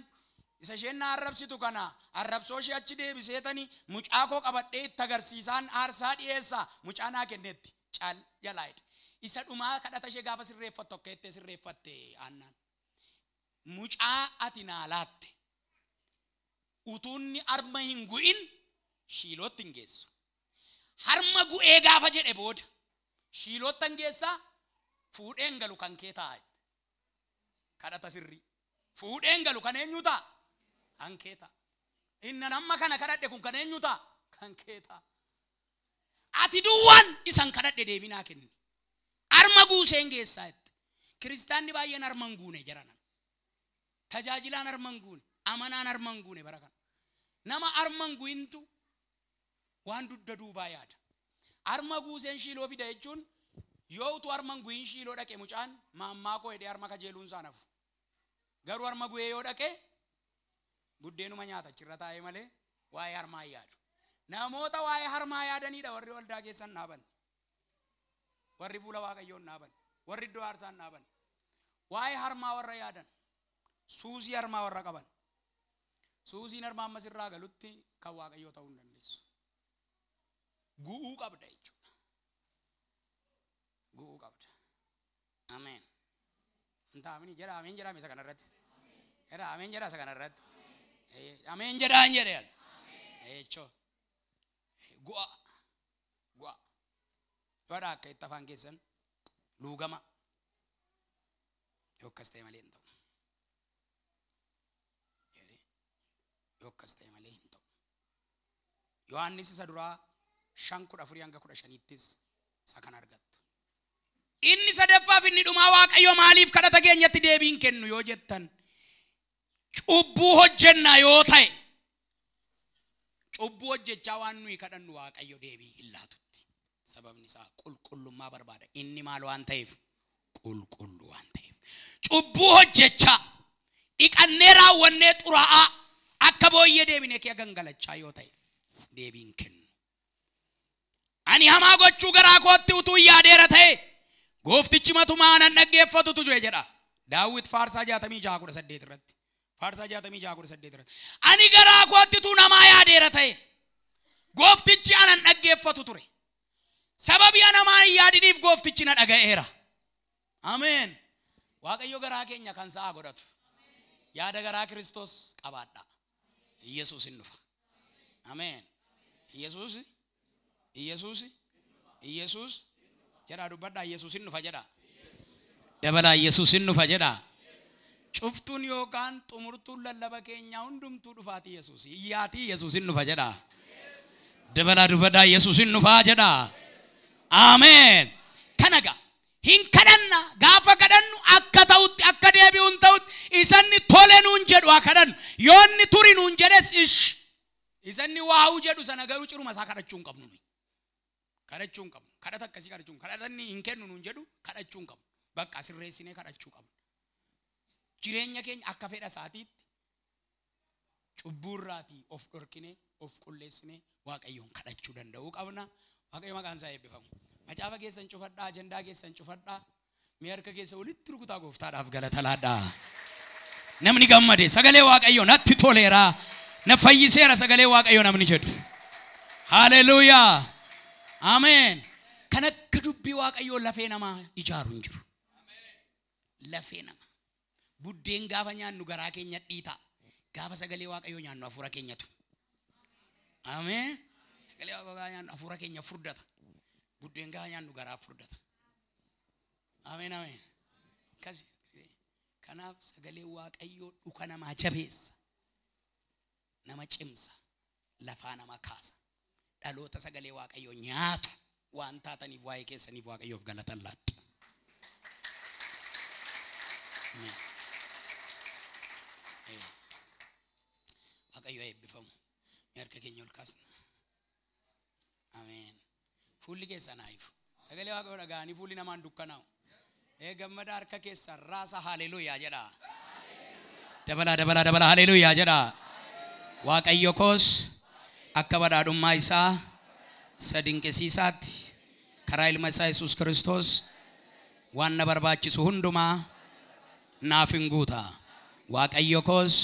isa isheen na arrabsitu kana arrabsoo ishee achi deebiseetanii mucaa koo qabadhee itti agarsiisaan aarsaa dhiyeessa mucaa naa kennetti cal jalaayid isa dhumaa kadhata ishee gaafa sirreeffattu akka itti sirreeffatte aannan mucaa ati naa laatte utuunni arma hin gu'in Shiilootti hin geessu harma gu'ee gaafa jedhe booda Shiilootti hin geessaa fuudheen galu kan kee ta'a kadhata sirrii fuudheen galu kan eenyu ta'a kan kee ta'a inna namma kana kadhadhe kun kan eenyu ta'a kan kee ta'a ati duwwan isan kadhadhe deebinaa kenni arma guuseen geessaa itti kiristaanni baay'een arman guune jiranan tajaajilaan arman guune amanaan arman guune bara kana nama arman guintu waan dudda duubaa yaada arma guuseen Shiiloo fida jechuun yoo utuu arman guin Shiiloo dhaqe mucaan maammaa koo hidhee arma kajeeluun saanafu garuu arma gu'ee yoo dhaqe buddeenuma nyaata achirra taa'ee malee waa'ee harmaa yaadu namoota waa'ee harmaa yaadaniidha warri waldaa keessan naaban warri fuula waaqayyoon naaban warri iddoo aarsaan naaban waa'ee harmaa warra yaadan suusii harmaa warra qaban suusiin harmaa ammas irraa galutti kan waaqayyoo ta'uu hin dandeessu gu'uu qabda jechuudha gu'uu qabda ameen Ameen jedha ameen jedha isa kanarratti jedha ameen jedha isa kanarratti ameen jedha jedha jechuudha gu'a yoodha akka itti afaan keessan luugama yoo akkas ta'e malee hin ta'u yoo akkas ta'e malee hin ta'u Yohaannis isa duraa 5:4-15 isa kan argattu inni sadaffaaf inni dhumaa waaqayyo maaliif kadhata keenyatti deebiin kennu yoo jettan cubbuu hojjenna yoo ta'e cubbuu hojjechaa waan nuyi kadhannu waaqayyo deebii hin laatutti sababni isaa qulqullummaa barbaada inni maal waan ta'eef qulqulluu waan ta'eef cubbuu hojjechaa dhiqannee raawwannee xuraa'aa akka booyyee deebinee kee gangalachaa yoo ta'e deebiin kennu ani hamaa gochuu garaa kootti utuu yaadeera ta'e gooftichi matumaa nan dhaggeeffatutu ture jedha Daawit Faarsaa 66:8 irratti Faarsaa 66:8 irratti ani garaa kootti utuu namaa yaadeera ta'e gooftichi anan dhaggeeffatu ture sababii namaa yaadiniif gooftichi na dhaga'eera ameen waaqayyo garaa keenya kan sa'a godhatu yaada garaa Kiristoos qabaadha Yesuus hin dhufa ameen Yesuus jedha dubbadha Yesuus hin dhufa jedha dabala Yesuus hin dhufa jedha cuftuun yookaan xumurtuun lallaba keenya hundumtuu dhufaati Yesuus iyyaati Yesuus hin dhufa jedha dabala dubbadha Yesuus hin dhufa jedha ameen kanaga hin kadhanna gaafa kadhannu akka ta'utti akka deebi'uun ta'utti isanni tole nuun jedhu kadhannu yoonni turi nuun jedhes ish isanni waa'u jedhu sana garuu ciruma isaa kadhachuu hin qabnu kadhachuu hin qabnu kadhata akkasii kadhachuu kadhatanni hin kennu nuun jedhu kadhachuu hin qabnu bakka sirreessinee kadhachuu qabnu jireenya keenya akka fedha isaatiitti cubbuurraatii of dhorkinee of qulleessinee waaqayyoon kadhachuu danda'uu qabna waaqayyo maqaan isaa eebbifamu macaafa keessan cufadhaa ajandaa keessan cufadhaa mee harka keessa walitti rukutaa gooftaadhaaf galata laadhaa namni gammade sagalee waaqayyo natti toleera na fayyiseera sagalee waaqayyo namni jedhu haleluuyaa ameen kan akka dubbii waaqayyo lafee namaa ijaaru hin jiru lafee namaa buddeen gaafa nyaannu garaa keenya dhiita gaafa sagalee waaqayyo nyaannu hafuura keenyatu ameen sagalee waaqayyo nyaannu hafuura keenya furdata buddeen gaafa nyaannu garaa furdata ameen ameen kasi kanaaf sagalee waaqayyo dhuka namaa jabeessa nama cimsa lafaa nama kaasa dhaloota sagalee waaqayyo nyaatu waan taataniif waa'ee keessaniif waaqayyoof galata laadha waaqayyo eebbifamu harka keenya ol kaasna ameen fuulli keessan haayifu Sagalee Waaqayyoo dhaga'anii fuulli namaan dukkanaa'u. Gammada harka keessa raasa haleluuyaa jedha. Dabala haleluuyaa jedha. Waaqayyo koos akka badhaadhummaa isaa sadinqisiisaatti karaa ilma isaa Yesuus Kiristoos waan na barbaachisu hundumaa naaf hin guuta. Waaqayyo koos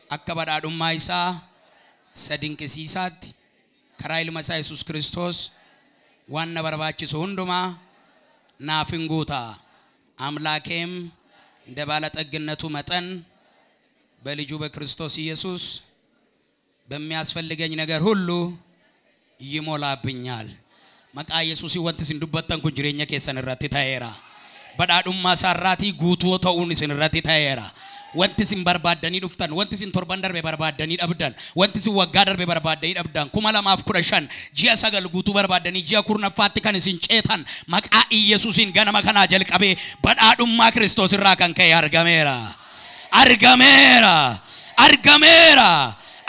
akka badhaadhummaa isaa sadinqisiisaatti karaa ilma isaa Yesuus Kiristoos waan na barbaachisu hundumaa naaf hin guuta. አምላኬም እንደ ባለጠግነቱ መጠን በልጁ በክርስቶስ ኢየሱስ በሚያስፈልገኝ ነገር ሁሉ ይሞላብኛል። መቃ ኢየሱስ ወንት ሲንዱበተን ኩጅሬኛ ከሰን ራቲ ታየራ በዳዱማ ሳራቲ ጉቱ ተውን ሲን ራቲ ታየራ ወንት ሲን በርባደኒ ዱፍተን ወንት ሲን ቶርባን ደርቤ በርባደኒ ዳብዳን ወንት ሲን ወጋ ደርቤ በርባደኒ ዳብዳን ኩማላ ማፍኩረሻን ጂያ ሰገል ጉቱ በርባደኒ ጂያ ኩርነፋት ከን ሲን ጨታን መቃ ኢየሱስን ገና መከና ጀልቀቤ በዳዱማ ክርስቶስ ራከን ከያርጋሜራ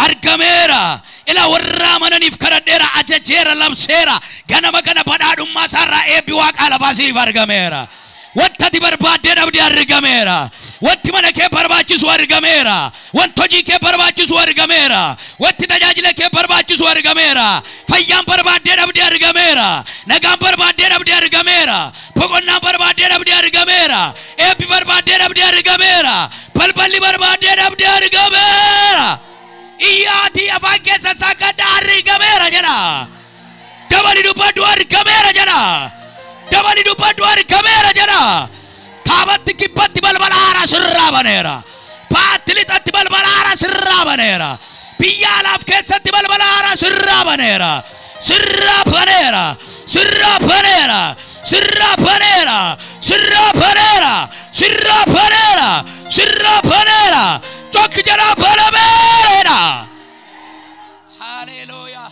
argamera ila warra mananiif karadera ajajera labsera gana makana badadumma sarra ebi waaqala basi argamera watti barbaade dabdi argamera watti manake barbaachisu argamera wantoji ke barbaachisu argamera watti tajaajila ke barbaachisu argamera fayyaan barbaade dabdi argamera nagaan barbaade dabdi argamera boqonnaa barbaade dabdi argamera ebi barbaade dabdi argamera balballi barbaade dabdi argamera iyati afake sasakada argamera jana dabali dubadu argamera jana dabali dubadu argamera jana kabatti kibatti balbalara sirra banera patli tatti balbalara sirra banera biyalaf kesatti balbalara sirra banera sirra banera sirra banera sirra banera sirra banera sirra banera sirra banera chok jara balabera hallelujah